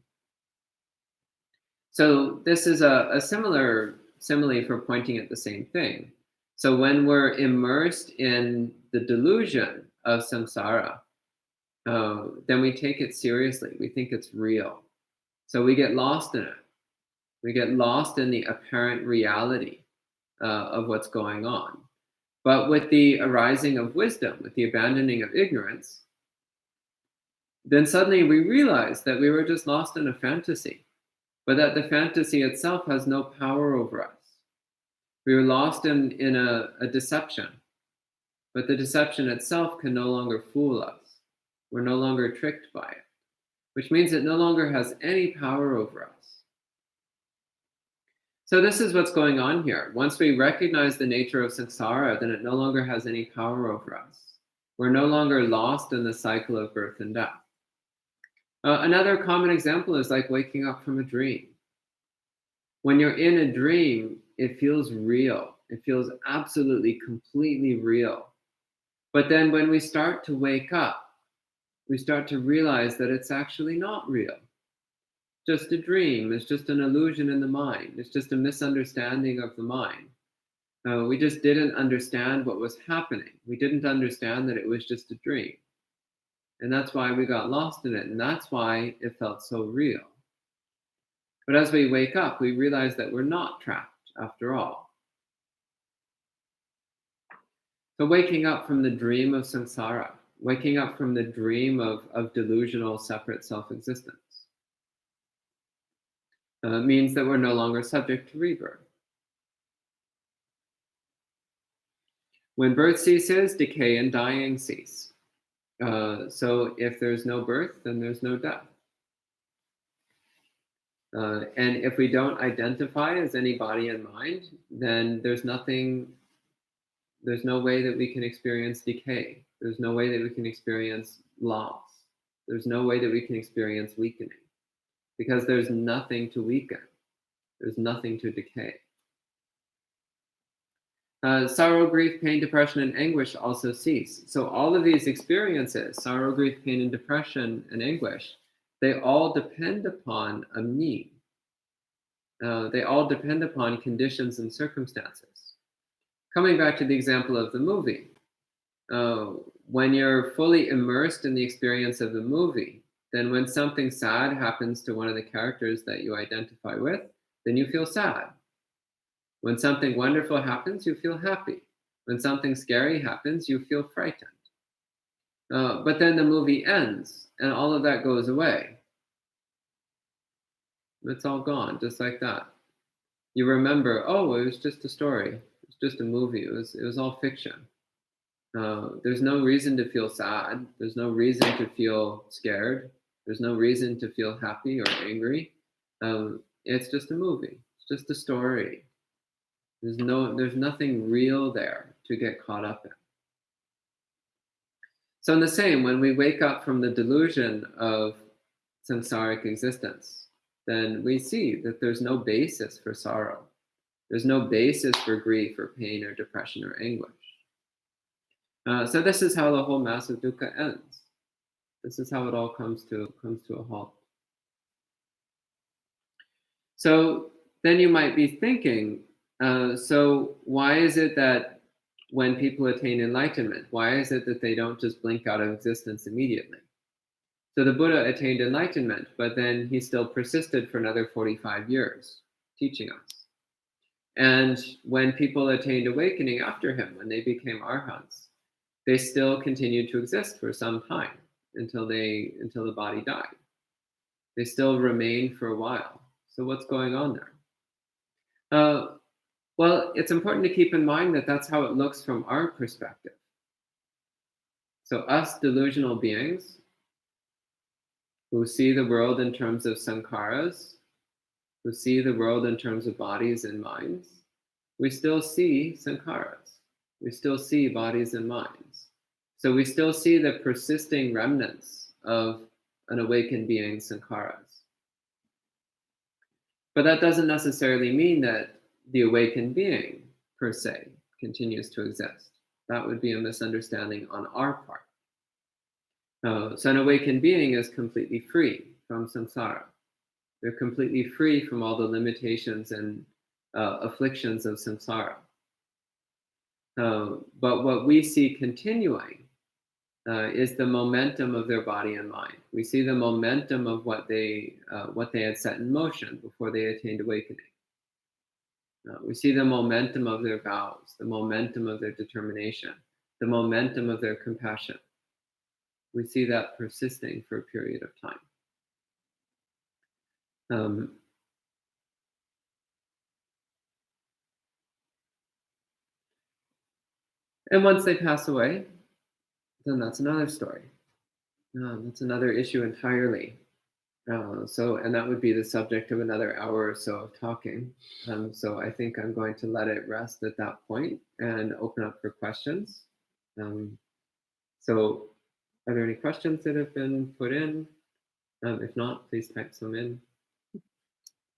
So this is a similar simile for pointing at the same thing. So when we're immersed in the delusion of samsara, then we take it seriously. We think it's real. So we get lost in it. We get lost in the apparent reality of what's going on. But with the arising of wisdom, with the abandoning of ignorance, then suddenly we realize that we were just lost in a fantasy, but that the fantasy itself has no power over us. We were lost in a deception, but the deception itself can no longer fool us. We're no longer tricked by it, which means it no longer has any power over us. So this is what's going on here. Once we recognize the nature of samsara, then it no longer has any power over us. We're no longer lost in the cycle of birth and death. Another common example is like waking up from a dream. When you're in a dream, it feels real. It feels absolutely, completely real. But then when we start to wake up, we start to realize that it's actually not real. Just a dream. It's just an illusion in the mind. It's just a misunderstanding of the mind. We just didn't understand what was happening. We didn't understand that it was just a dream. And that's why we got lost in it. And that's why it felt so real. But as we wake up, we realize that we're not trapped after all. So waking up from the dream of samsara, waking up from the dream of delusional separate self-existence, means that we're no longer subject to rebirth. When birth ceases, decay and dying cease. So if there's no birth, then there's no death. And if we don't identify as any body and mind, then there's no way that we can experience decay. There's no way that we can experience loss. There's no way that we can experience weakening, because there's nothing to weaken. There's nothing to decay. Sorrow, grief, pain, depression, and anguish also cease. So all of these experiences, sorrow, grief, pain, and depression, and anguish, they all depend upon a me. They all depend upon conditions and circumstances. Coming back to the example of the movie, when you're fully immersed in the experience of the movie, then when something sad happens to one of the characters that you identify with, then you feel sad. When something wonderful happens, you feel happy. When something scary happens, you feel frightened. But then the movie ends, and all of that goes away. It's all gone, just like that. You remember, oh, it was just a story. It's just a movie. It was all fiction. There's no reason to feel sad. There's no reason to feel scared. There's no reason to feel happy or angry. It's just a movie. It's just a story. There's nothing real there to get caught up in. So in the same, when we wake up from the delusion of samsaric existence, then we see that there's no basis for sorrow. There's no basis for grief or pain or depression or anguish. So this is how the whole mass of dukkha ends. This is how it all comes to a halt. So then you might be thinking, so why is it that when people attain enlightenment, why is it that they don't just blink out of existence immediately? So the Buddha attained enlightenment, but then he still persisted for another 45 years teaching us. And when people attained awakening after him, when they became arhats, they still continued to exist for some time until the body died. They still remained for a while. So what's going on there? Well, it's important to keep in mind that that's how it looks from our perspective. So us delusional beings who see the world in terms of sankharas, who see the world in terms of bodies and minds, we still see sankharas. We still see bodies and minds. So we still see the persisting remnants of an awakened being's sankharas. But that doesn't necessarily mean that the awakened being, per se, continues to exist. That would be a misunderstanding on our part. So an awakened being is completely free from samsara. They're completely free from all the limitations and afflictions of samsara. But what we see continuing is the momentum of their body and mind. We see the momentum of what they had set in motion before they attained awakening. We see the momentum of their vows, the momentum of their determination, the momentum of their compassion. We see that persisting for a period of time. And once they pass away, then that's another story. That's another issue entirely. And that would be the subject of another hour or so of talking. So I think I'm going to let it rest at that point and open up for questions. So are there any questions that have been put in? If not, please type some in.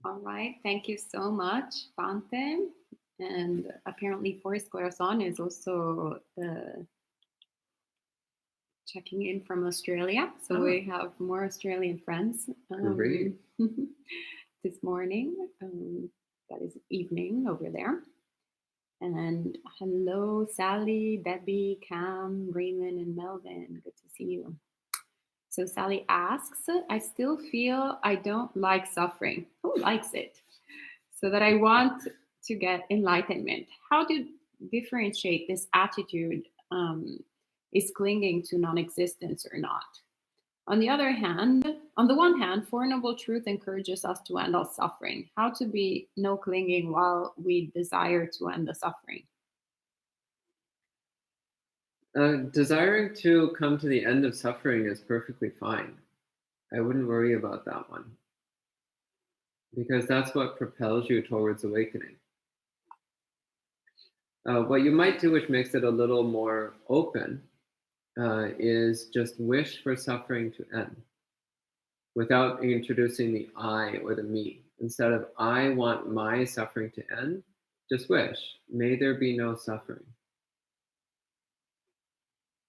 All right. Thank you so much, Bante. And apparently Forest Corazon is also checking in from Australia. So we have more Australian friends this morning. That is evening over there. And hello, Sally, Debbie, Cam, Raymond, and Melvin. Good to see you. So Sally asks, I still feel I don't like suffering. Who likes it? So that I want to get enlightenment. How to differentiate this attitude is clinging to non-existence or not? On the one hand, Four Noble Truth encourages us to end all suffering. How to be no clinging while we desire to end the suffering? Desiring to come to the end of suffering is perfectly fine. I wouldn't worry about that one, because that's what propels you towards awakening. What you might do, which makes it a little more open, is just wish for suffering to end without introducing the I or the me. Instead of I want my suffering to end, just wish, may there be no suffering.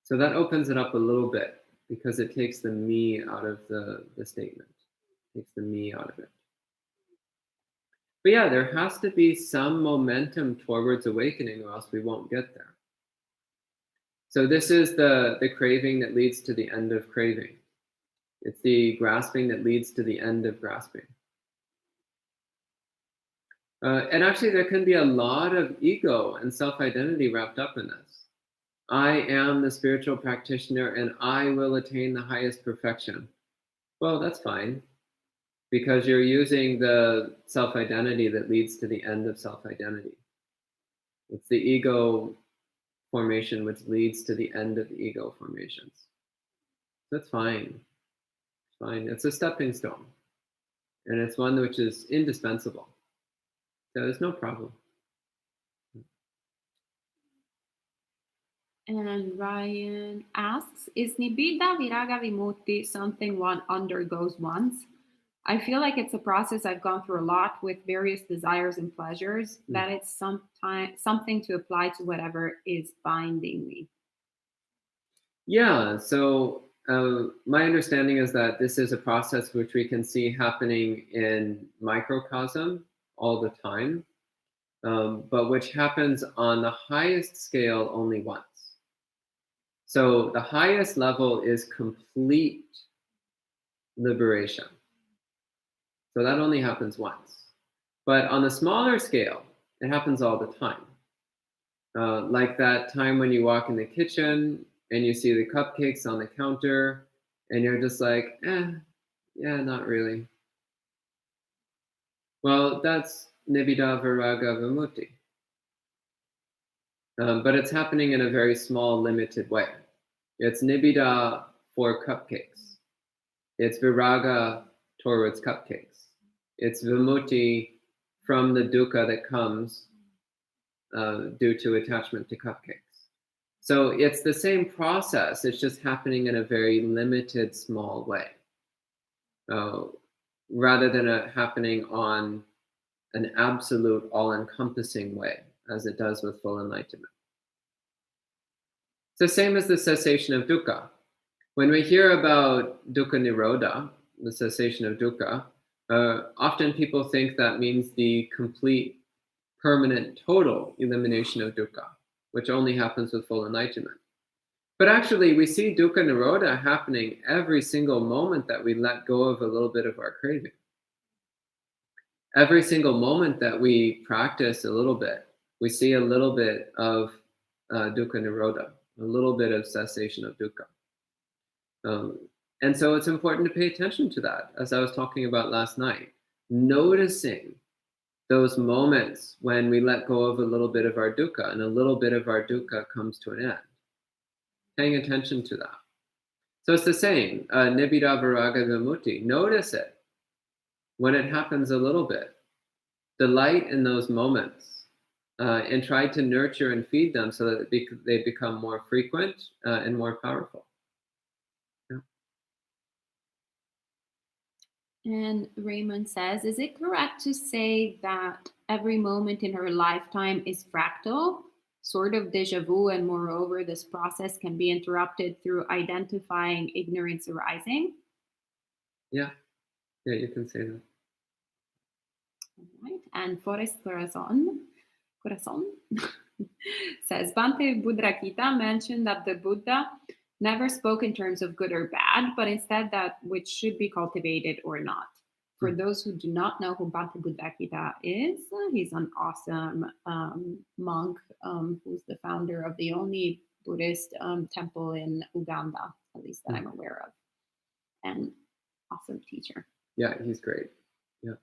So that opens it up a little bit, because it takes the me out of the statement. It takes the me out of it. But yeah, there has to be some momentum towards awakening, or else we won't get there. So this is the craving that leads to the end of craving. It's the grasping that leads to the end of grasping. And actually, there can be a lot of ego and self-identity wrapped up in this. I am the spiritual practitioner and I will attain the highest perfection. Well, that's fine, because you're using the self-identity that leads to the end of self-identity. It's the ego formation which leads to the end of the ego formations. That's fine. It's fine. It's a stepping stone. And it's one which is indispensable. So there's no problem. And Ryan asks, is Nibbida Viraga Vimutti something one undergoes once? I feel like it's a process I've gone through a lot with various desires and pleasures, that it's something to apply to whatever is binding me. Yeah, so my understanding is that this is a process which we can see happening in microcosm all the time, but which happens on the highest scale only once. So the highest level is complete liberation. So that only happens once. But on the smaller scale, It happens all the time. Like that time when you walk in the kitchen and you see the cupcakes on the counter and you're just like, yeah, not really. Well, that's nibbida viraga vimutti. But it's happening in a very small, limited way. It's nibbida for cupcakes. It's viraga towards cupcakes. It's vimutti from the dukkha that comes due to attachment to cupcakes. So it's the same process, it's just happening in a very limited, small way, rather than happening on an absolute, all-encompassing way, as it does with full enlightenment. It's the same as the cessation of dukkha. When we hear about dukkha nirodha, the cessation of dukkha, often people think that means the complete, permanent, total elimination of dukkha, which only happens with full enlightenment. But actually, we see dukkha nirodha happening every single moment that we let go of a little bit of our craving. Every single moment that we practice a little bit, we see a little bit of dukkha nirodha, a little bit of cessation of dukkha. And so it's important to pay attention to that, as I was talking about last night. Noticing those moments when we let go of a little bit of our dukkha and a little bit of our dukkha comes to an end. Paying attention to that. So it's the same, nibbida viraga vimutti. Notice it when it happens a little bit. Delight in those moments and try to nurture and feed them so that they become more frequent and more powerful. Yeah. And Raymond says, is it correct to say that every moment in her lifetime is fractal, sort of deja vu, and moreover, this process can be interrupted through identifying ignorance arising? Yeah, you can say that. All right. And Forrest Corazon says, Bhante Budrakita mentioned that the Buddha never spoke in terms of good or bad, but instead that which should be cultivated or not. For those who do not know who Bhante Budrakita is, he's an awesome monk who's the founder of the only Buddhist temple in Uganda, at least that I'm aware of, and awesome teacher. Yeah, he's great. Yeah.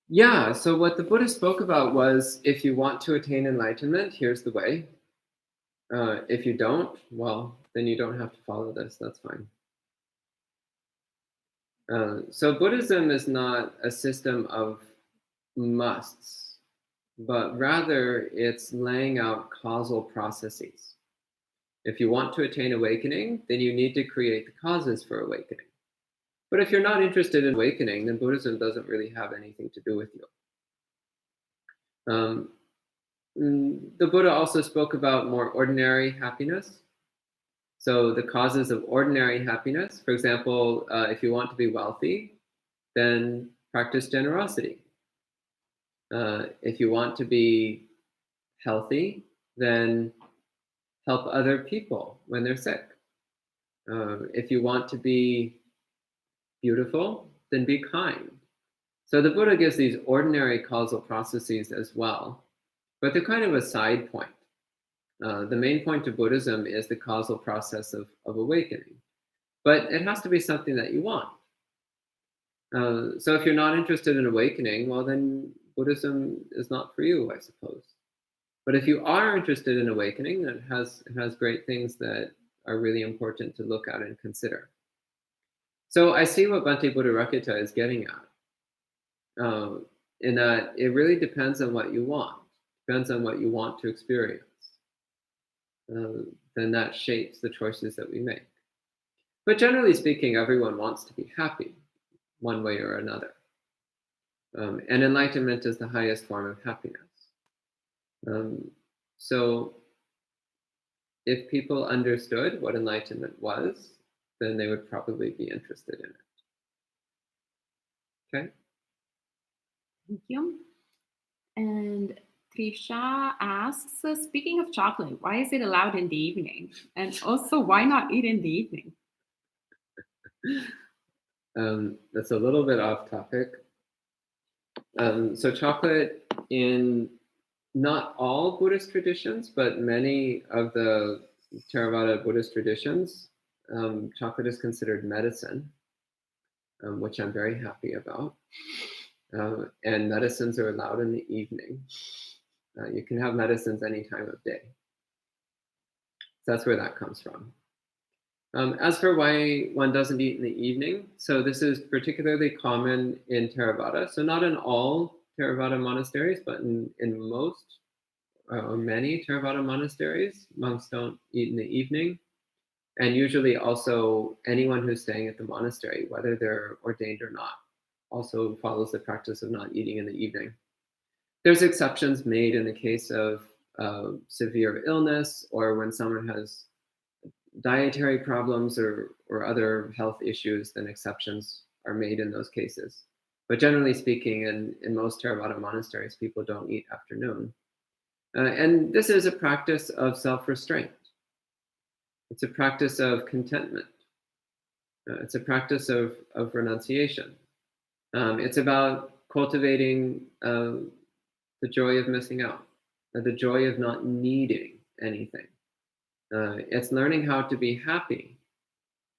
Yeah, so what the Buddha spoke about was, if you want to attain enlightenment, here's the way. If you don't, well, then you don't have to follow this. That's fine. So Buddhism is not a system of musts, but rather it's laying out causal processes. If you want to attain awakening, then you need to create the causes for awakening. But if you're not interested in awakening, then Buddhism doesn't really have anything to do with you. The Buddha also spoke about more ordinary happiness. So the causes of ordinary happiness, for example, if you want to be wealthy, then practice generosity. If you want to be healthy, then help other people when they're sick. If you want to be beautiful, then be kind. So the Buddha gives these ordinary causal processes as well, but they're kind of a side point. The main point of Buddhism is the causal process of awakening, but it has to be something that you want. So if you're not interested in awakening, well, then Buddhism is not for you, I suppose. But if you are interested in awakening, then it has great things that are really important to look at and consider. So I see what Bhante Buddharakkhita is getting at, in that it really depends on what you want, depends on what you want to experience. Then that shapes the choices that we make. But generally speaking, everyone wants to be happy one way or another. And enlightenment is the highest form of happiness. So if people understood what enlightenment was, then they would probably be interested in it. Okay? Thank you. And Trisha asks, speaking of chocolate, why is it allowed in the evening? And also, why not eat in the evening? That's a little bit off topic. So chocolate in not all Buddhist traditions, but many of the Theravada Buddhist traditions, chocolate is considered medicine, which I'm very happy about. And medicines are allowed in the evening. You can have medicines any time of day. So that's where that comes from. As for why one doesn't eat in the evening, so this is particularly common in Theravada. So not in all Theravada monasteries, but in most or many Theravada monasteries, monks don't eat in the evening. And usually also anyone who's staying at the monastery, whether they're ordained or not, also follows the practice of not eating in the evening. There's exceptions made in the case of severe illness or when someone has dietary problems or other health issues, then exceptions are made in those cases. But generally speaking, in most Theravada monasteries, people don't eat afternoon. And this is a practice of self-restraint. It's a practice of contentment. It's a practice of renunciation. It's about cultivating the joy of missing out, the joy of not needing anything. It's learning how to be happy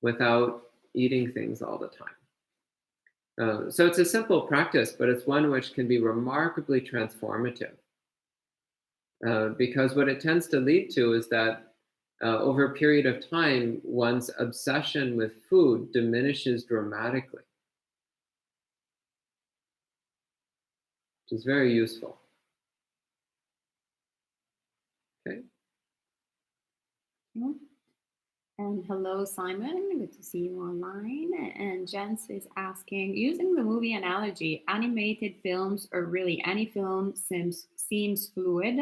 without eating things all the time. So it's a simple practice, but it's one which can be remarkably transformative. Because what it tends to lead to is that over a period of time, one's obsession with food diminishes dramatically, which is very useful. Okay. And hello, Simon. Good to see you online. And Jens is asking, using the movie analogy, animated films or really any film seems fluid,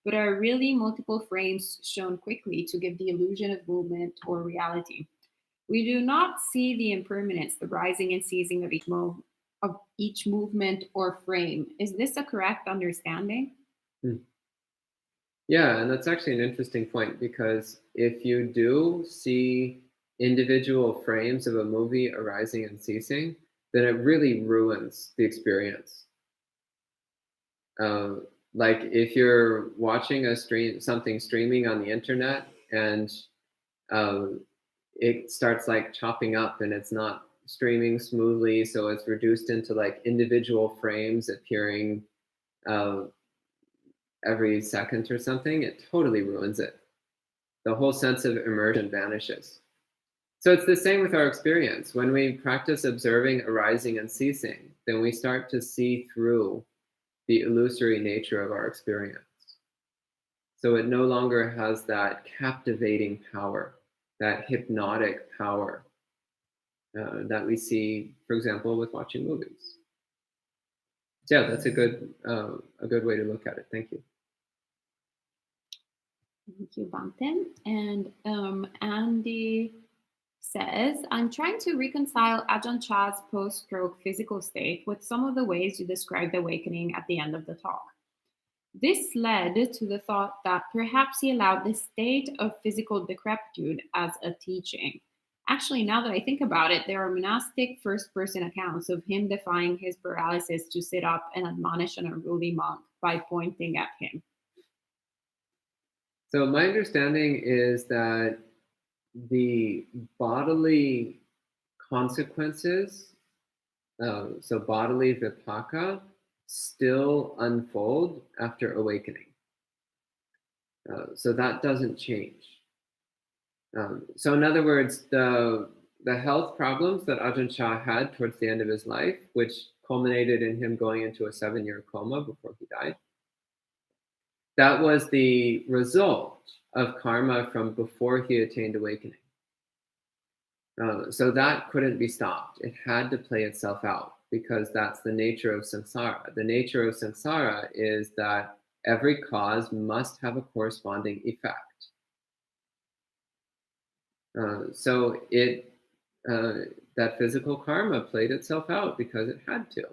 but are really multiple frames shown quickly to give the illusion of movement or reality. We do not see the impermanence, the rising and ceasing of each movement or frame. Is this a correct understanding? Yeah, and that's actually an interesting point because if you do see individual frames of a movie arising and ceasing, then it really ruins the experience. Like if you're watching something streaming on the internet and it starts like chopping up and it's not streaming smoothly, so it's reduced into like individual frames appearing every second or something, it totally ruins it. The whole sense of immersion vanishes. So it's the same with our experience. When we practice observing arising and ceasing, then we start to see through the illusory nature of our experience. So it no longer has that captivating power, that hypnotic power that we see, for example, with watching movies. So yeah, that's a good way to look at it. Thank you. Thank you, Bante. And Andy says, I'm trying to reconcile Ajahn Chah's post-stroke physical state with some of the ways you described awakening at the end of the talk. This led to the thought that perhaps he allowed the state of physical decrepitude as a teaching. Actually, now that I think about it, there are monastic first-person accounts of him defying his paralysis to sit up and admonish an unruly monk by pointing at him. So my understanding is that the bodily consequences, so bodily vipaka, still unfold after awakening. So that doesn't change. So in other words, the health problems that Ajahn Chah had towards the end of his life, which culminated in him going into a 7-year coma before he died, that was the result of karma from before he attained awakening. So that couldn't be stopped. It had to play itself out because that's the nature of samsara. The nature of samsara is that every cause must have a corresponding effect. So that physical karma played itself out because it had to.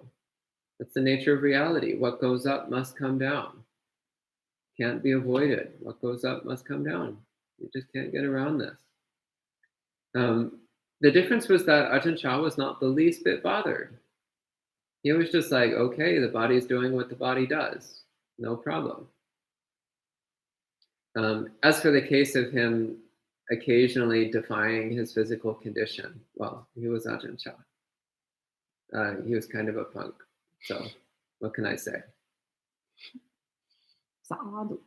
That's the nature of reality. What goes up must come down. Can't be avoided. What goes up must come down. You just can't get around this. The difference was that Ajahn Chah was not the least bit bothered. He was just like, okay, the body's doing what the body does. No problem. As for the case of him occasionally defying his physical condition, well, he was Ajahn Chah. He was kind of a punk. So what can I say? Sadhu.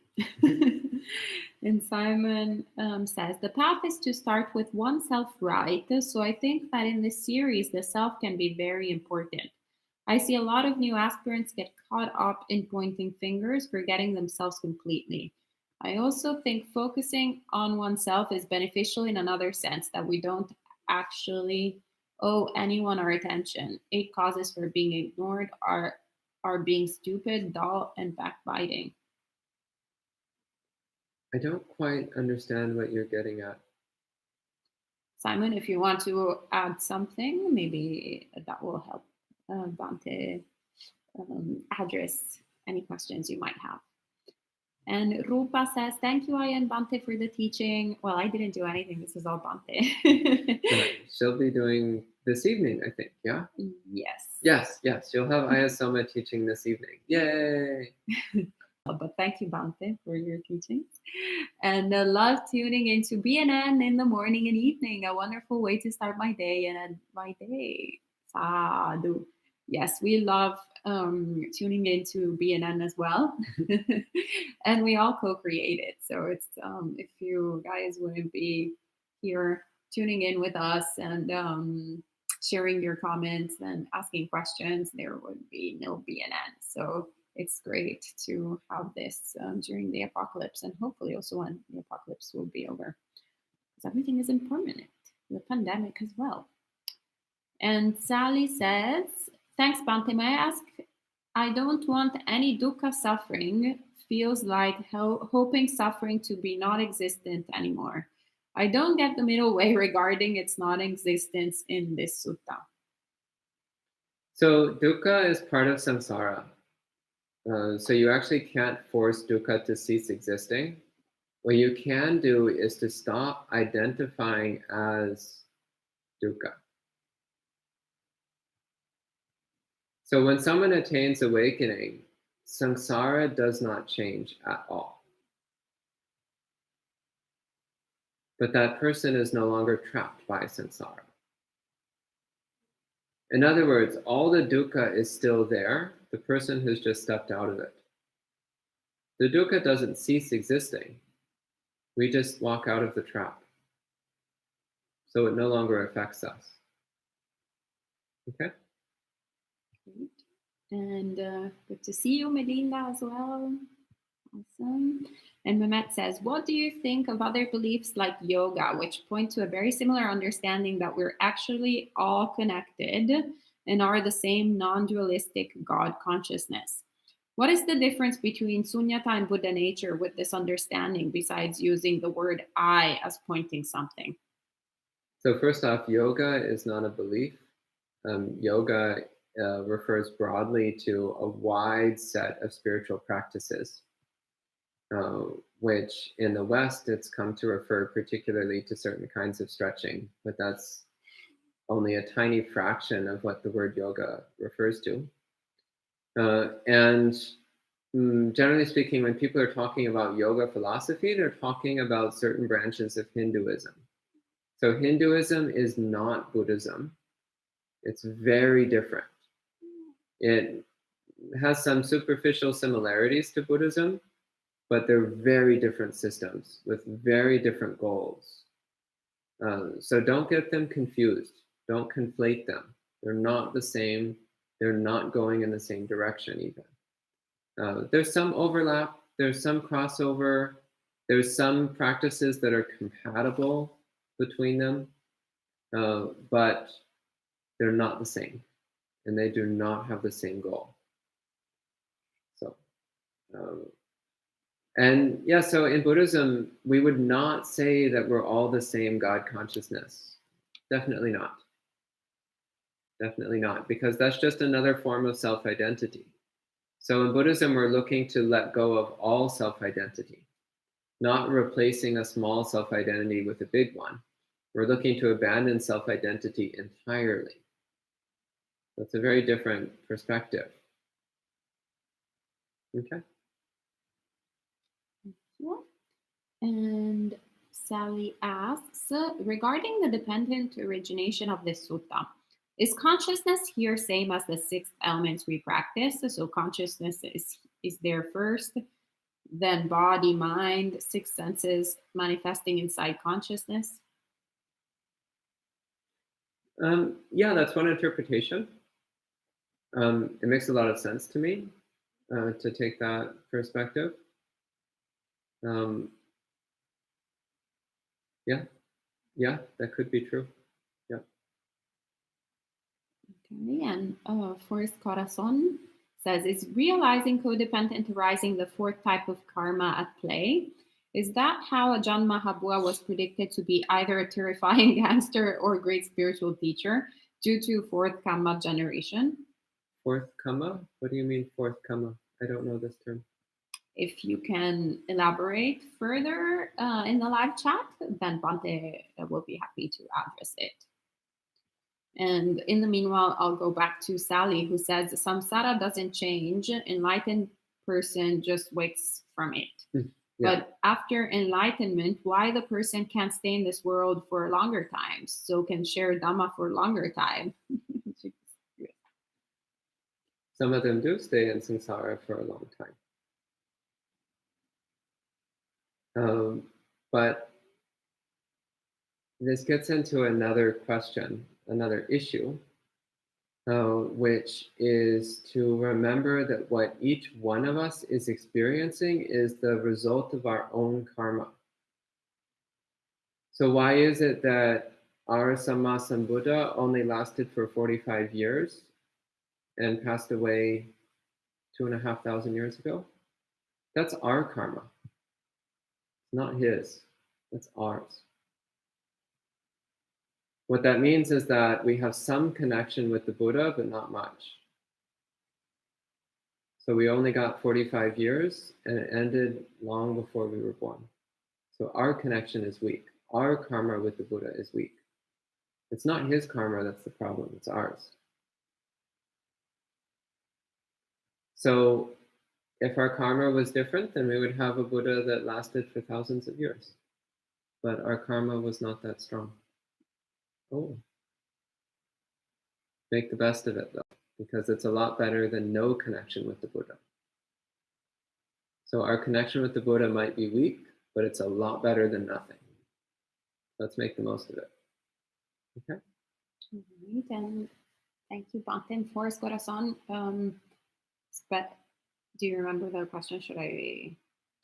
And Simon says, the path is to start with oneself right. So I think that in this series, the self can be very important. I see a lot of new aspirants get caught up in pointing fingers, forgetting themselves completely. I also think focusing on oneself is beneficial in another sense, that we don't actually owe anyone our attention. 8 causes for being ignored are being stupid, dull, and backbiting. I don't quite understand what you're getting at. Simon, if you want to add something, maybe that will help Bhante address any questions you might have. And Rupa says, thank you, Aya and Bhante, for the teaching. Well, I didn't do anything. This is all Bhante. She'll be doing this evening, I think, yeah? Yes. Yes. You'll have Aya Soma teaching this evening. Yay! But thank you, Bhante, for your teachings. And love tuning into BNN in the morning and evening. A wonderful way to start my day and end my day. Sadhu. Yes, we love tuning into BNN as well. And we all co-create it. So it's if you guys wouldn't be here tuning in with us and sharing your comments and asking questions, there would be no BNN. So it's great to have this during the apocalypse, and hopefully also when the apocalypse will be over, because everything is impermanent, the pandemic as well. And Sally says, thanks, Bhante. May I ask, I don't want any dukkha suffering. Feels like hoping suffering to be non-existent anymore. I don't get the middle way regarding its non-existence in this sutta. So dukkha is part of samsara. So you actually can't force dukkha to cease existing. What you can do is to stop identifying as dukkha. So when someone attains awakening, samsara does not change at all. But that person is no longer trapped by samsara. In other words, all the dukkha is still there. The person has just stepped out of it. The dukkha doesn't cease existing. We just walk out of the trap. So it no longer affects us. Okay? Great. And good to see you, Melinda, as well. Awesome. And Mehmet says, what do you think of other beliefs like yoga, which point to a very similar understanding that we're actually all connected and are the same non-dualistic God consciousness? What is the difference between suññatā and Buddha nature with this understanding, besides using the word I as pointing something? So first off, yoga is not a belief. Yoga refers broadly to a wide set of spiritual practices, which in the West, it's come to refer particularly to certain kinds of stretching, but that's only a tiny fraction of what the word yoga refers to. And generally speaking, when people are talking about yoga philosophy, they're talking about certain branches of Hinduism. So Hinduism is not Buddhism. It's very different. It has some superficial similarities to Buddhism, but they're very different systems with very different goals. So don't get them confused. Don't conflate them. They're not the same. They're not going in the same direction even. There's some overlap. There's some crossover. There's some practices that are compatible between them, but they're not the same, and they do not have the same goal. So, and yeah, so in Buddhism, we would not say that we're all the same God consciousness. Definitely not. Definitely not, because that's just another form of self-identity. So in Buddhism, we're looking to let go of all self-identity, not replacing a small self-identity with a big one. We're looking to abandon self-identity entirely. That's a very different perspective. Okay. Yeah. And Sally asks, regarding the dependent origination of the sutta, is consciousness here same as the 6 elements we practice? So consciousness is there first, then body, mind, 6 senses manifesting inside consciousness? Yeah, that's one interpretation. It makes a lot of sense to me to take that perspective. Um, yeah, that could be true. Yeah. Okay, and Forest Corazon says, is realizing codependent arising the 4th type of karma at play? Is that how Ajahn Mahabua was predicted to be either a terrifying gangster or a great spiritual teacher due to 4th karma generation? 4th karma? What do you mean 4th karma? I don't know this term. If you can elaborate further in the live chat, then Bante will be happy to address it. And in the meanwhile, I'll go back to Sally, who says samsara doesn't change. Enlightened person just wakes from it. Yeah. But after enlightenment, why the person can't stay in this world for longer time, so can share Dhamma for longer time? Some of them do stay in samsara for a long time. But this gets into another question, another issue, which is to remember that what each one of us is experiencing is the result of our own karma. So why is it that our Samma Sambuddha only lasted for 45 years and passed away 2,500 years ago? That's our karma. It's not his, that's ours. What that means is that we have some connection with the Buddha, but not much. So we only got 45 years and it ended long before we were born. So our connection is weak. Our karma with the Buddha is weak. It's not his karma that's the problem, it's ours. So if our karma was different, then we would have a Buddha that lasted for thousands of years. But our karma was not that strong. Oh. Make the best of it though, because it's a lot better than no connection with the Buddha. So our connection with the Buddha might be weak, but it's a lot better than nothing. Let's make the most of it. Okay? All right, and thank you, Bante and Forest Corazon. Do you remember the question? Should I?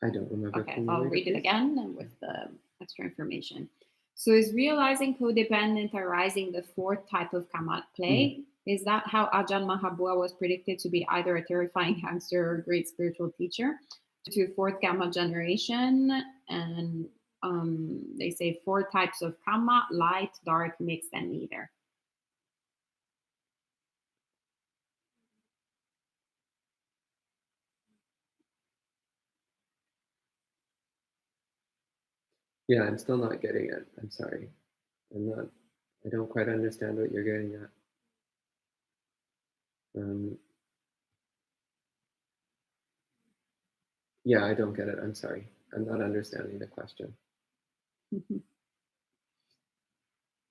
I don't remember. Okay, I'll read it again with the extra information. So is realizing codependent arising the 4th type of karma at play? Is that how Ajahn Mahabua was predicted to be either a terrifying gangster or a great spiritual teacher? To 4th karma generation, and they say 4 types of karma: light, dark, mixed, and neither. Yeah, I'm still not getting it. I'm sorry. I don't quite understand what you're getting at. Yeah, I don't get it. I'm sorry. I'm not understanding the question.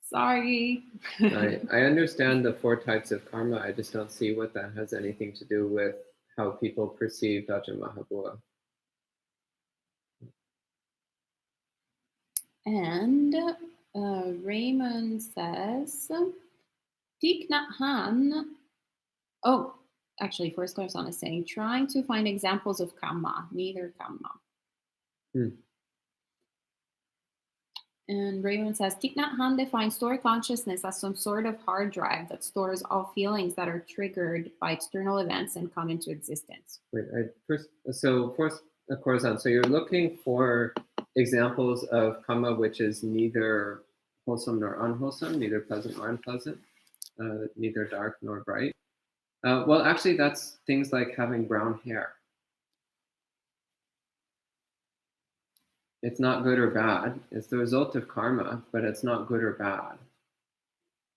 Sorry. I understand the 4 types of karma. I just don't see what that has anything to do with how people perceive Ajahn Mahabua. And Raymond says, Thich Nhat Hanh. Oh, actually, Forest Corazon is saying, trying to find examples of karma, neither karma. And Raymond says, Thich Nhat Hanh defines store consciousness as some sort of hard drive that stores all feelings that are triggered by external events and come into existence. Wait, Forest Corazon, so you're looking for examples of karma which is neither wholesome nor unwholesome, neither pleasant nor unpleasant, neither dark nor bright. Well, actually, that's things like having brown hair. It's not good or bad. It's the result of karma, but it's not good or bad.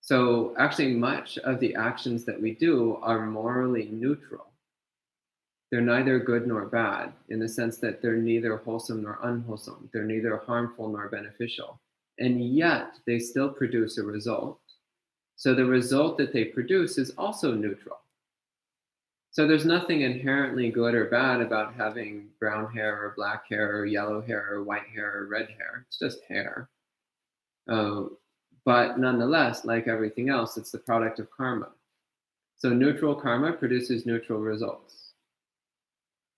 So actually, much of the actions that we do are morally neutral. They're neither good nor bad in the sense that they're neither wholesome nor unwholesome. They're neither harmful nor beneficial. And yet they still produce a result. So the result that they produce is also neutral. So there's nothing inherently good or bad about having brown hair or black hair or yellow hair or white hair or red hair. It's just hair. But nonetheless, like everything else, it's the product of karma. So neutral karma produces neutral results.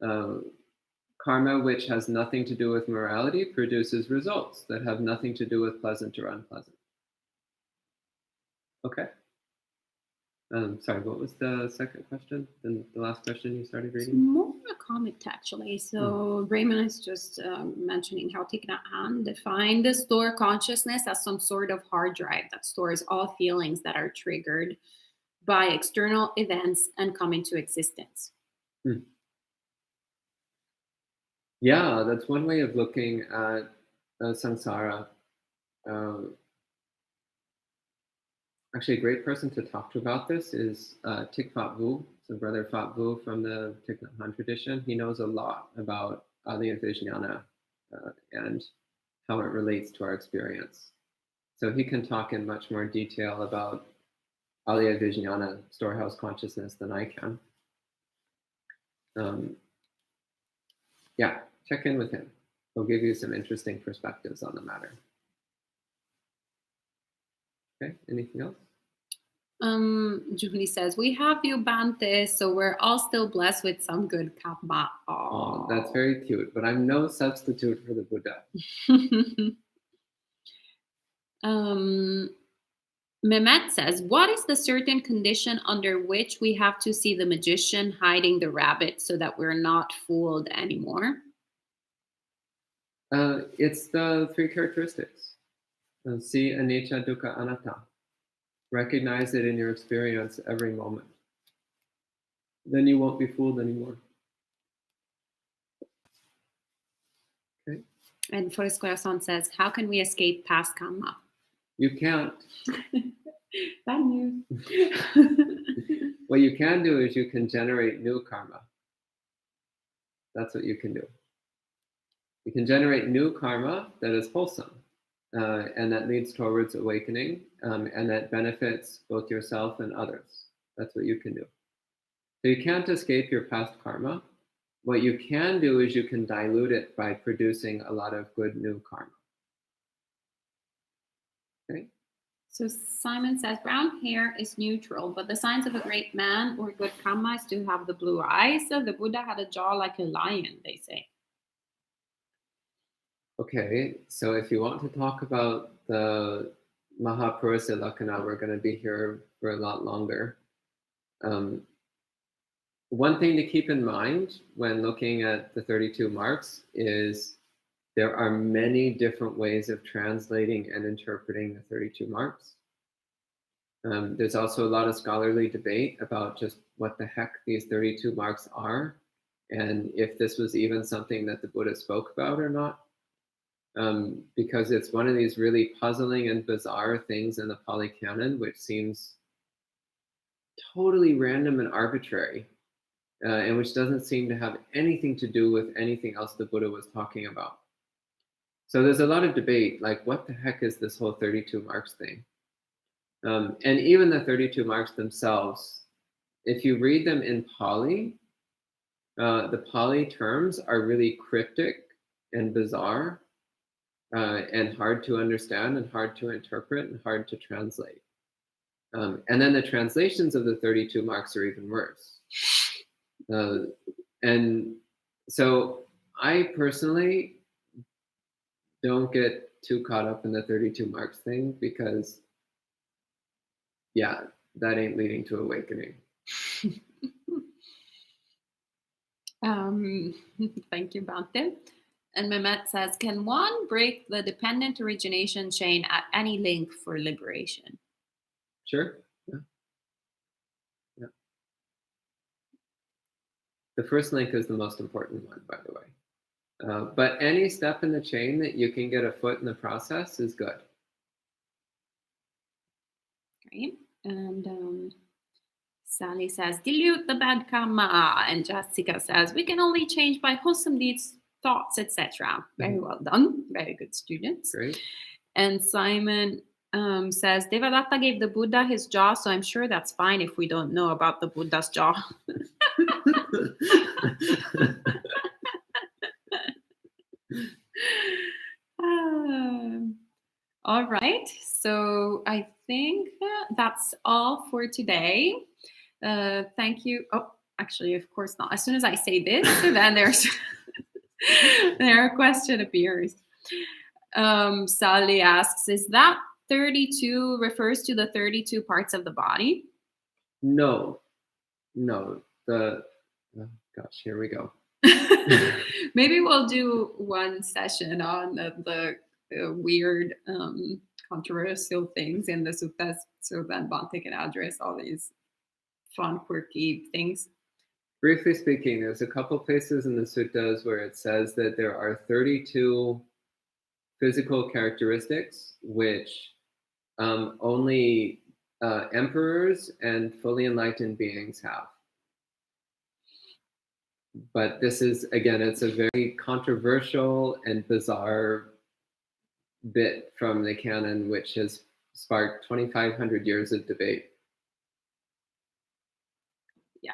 Karma, which has nothing to do with morality, produces results that have nothing to do with pleasant or unpleasant. Okay. Sorry, what was the second question? The last question you started It's reading? more a comment, actually. So Raymond is just mentioning how Thich Nhat Hanh defined the store consciousness as some sort of hard drive that stores all feelings that are triggered by external events and come into existence. Yeah, that's one way of looking at samsara. Actually, a great person to talk to about this is Thich Phat Vu. So Brother Phat Vu from the Thich Nhat Hanh tradition. He knows a lot about Alaya Vijnana and how it relates to our experience. So he can talk in much more detail about Alaya Vijnana, storehouse consciousness, than I can. Yeah, check in with him. He'll give you some interesting perspectives on the matter. Okay, anything else? Julie says, we have you, Bante, so we're all still blessed with some good karma. Oh, that's very cute, but I'm no substitute for the Buddha. Mehmet says, what is the certain condition under which we have to see the magician hiding the rabbit so that we're not fooled anymore? It's the three characteristics. See anicca, dukkha, anatta. Recognize it in your experience every moment. Then you won't be fooled anymore. Okay. And Forest Corazon says, how can we escape past karma? You can't. Bad news. What you can do is you can generate new karma. That's what you can do. You can generate new karma that is wholesome and that leads towards awakening and that benefits both yourself and others. That's what you can do. So you can't escape your past karma. What you can do is you can dilute it by producing a lot of good new karma. Okay? So Simon says, brown hair is neutral, but the signs of a great man or good karma is to have the blue eyes. So the Buddha had a jaw like a lion, they say. Okay, so if you want to talk about the Mahapurusha Lakkhana, we're going to be here for a lot longer. One thing to keep in mind when looking at the 32 marks is there are many different ways of translating and interpreting the 32 marks. There's also a lot of scholarly debate about just what the heck these 32 marks are and if this was even something that the Buddha spoke about or not. Because it's one of these really puzzling and bizarre things in the Pali Canon, which seems totally random and arbitrary, and which doesn't seem to have anything to do with anything else the Buddha was talking about. So there's a lot of debate, like what the heck is this whole 32 marks thing? And even the 32 marks themselves, if you read them in Pali, the Pali terms are really cryptic and bizarre and hard to understand and hard to interpret and hard to translate. And then the translations of the 32 marks are even worse. And so I personally don't get too caught up in the 32 marks thing because, yeah, that ain't leading to awakening. Thank you, Bhante. And Mehmet says, can one break the dependent origination chain at any link for liberation? Sure. Yeah. Yeah. The first link is the most important one, by the way. But any step in the chain that you can get a foot in the process is good. Great. And Sally says, dilute the bad karma. And Jessica says, we can only change by wholesome deeds, thoughts, etc. Very well done. Very good students. Great. And Simon says, Devadatta gave the Buddha his jaw, so I'm sure that's fine if we don't know about the Buddha's jaw. All right. So I think that's all for today. Thank you. Oh, actually, of course not. As soon as I say this, then there's a question appears. Sally asks, is that 32 refers to the 32 parts of the body? No. Gosh, here we go. Maybe we'll do one session on the weird, controversial things in the suttas, so then Bhante can address all these fun, quirky things. Briefly speaking, there's a couple places in the suttas where it says that there are 32 physical characteristics which only emperors and fully enlightened beings have. But this is, again, it's a very controversial and bizarre bit from the canon, which has sparked 2,500 years of debate. Yeah.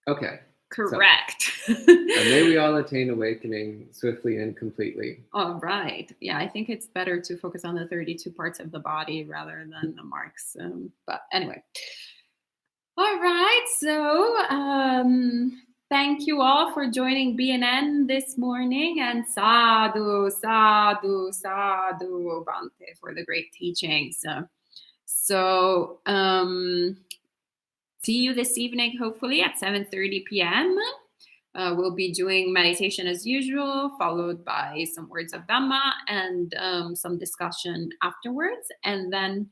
Okay. Correct. And may we all attain awakening swiftly and completely. All right. Yeah, I think it's better to focus on the 32 parts of the body rather than the marks. But anyway. All right. So thank you all for joining BNN this morning, and sadhu, sadhu, sadhu, Bhante, for the great teachings. So see you this evening, hopefully at 7:30 p.m. We'll be doing meditation as usual, followed by some words of Dhamma and some discussion afterwards. And then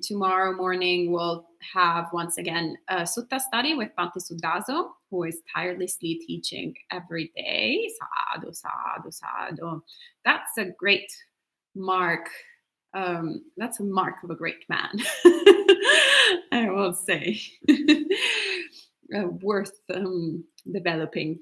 tomorrow morning, we'll have once again a sutta study with Bhante Sudazo, who is tirelessly teaching every day. Sadhu, sadhu, sadhu. That's a great mark. That's a mark of a great man, I will say. Worth developing.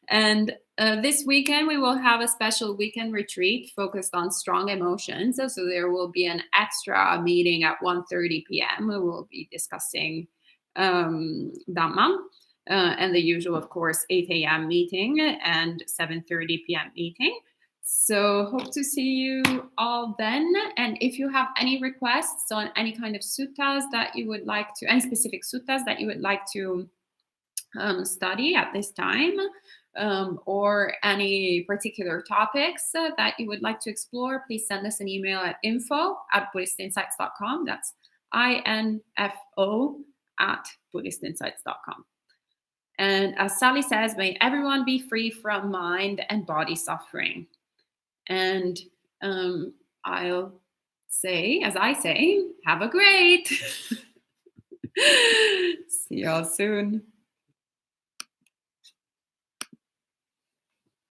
And this weekend we will have a special weekend retreat focused on strong emotions. So there will be an extra meeting at 1:30 p.m. We will be discussing Dhamma, and the usual, of course, 8 a.m. meeting and 7:30 p.m. meeting. So hope to see you all then. And if you have any requests on any kind of suttas that you would like to, any specific suttas that you would like to study at this time, or any particular topics that you would like to explore, please send us an email at info@buddhistinsights.com. That's info@buddhistinsights.com. And as Sally says, may everyone be free from mind and body suffering. And I'll say, as I say, have a great. See y'all soon.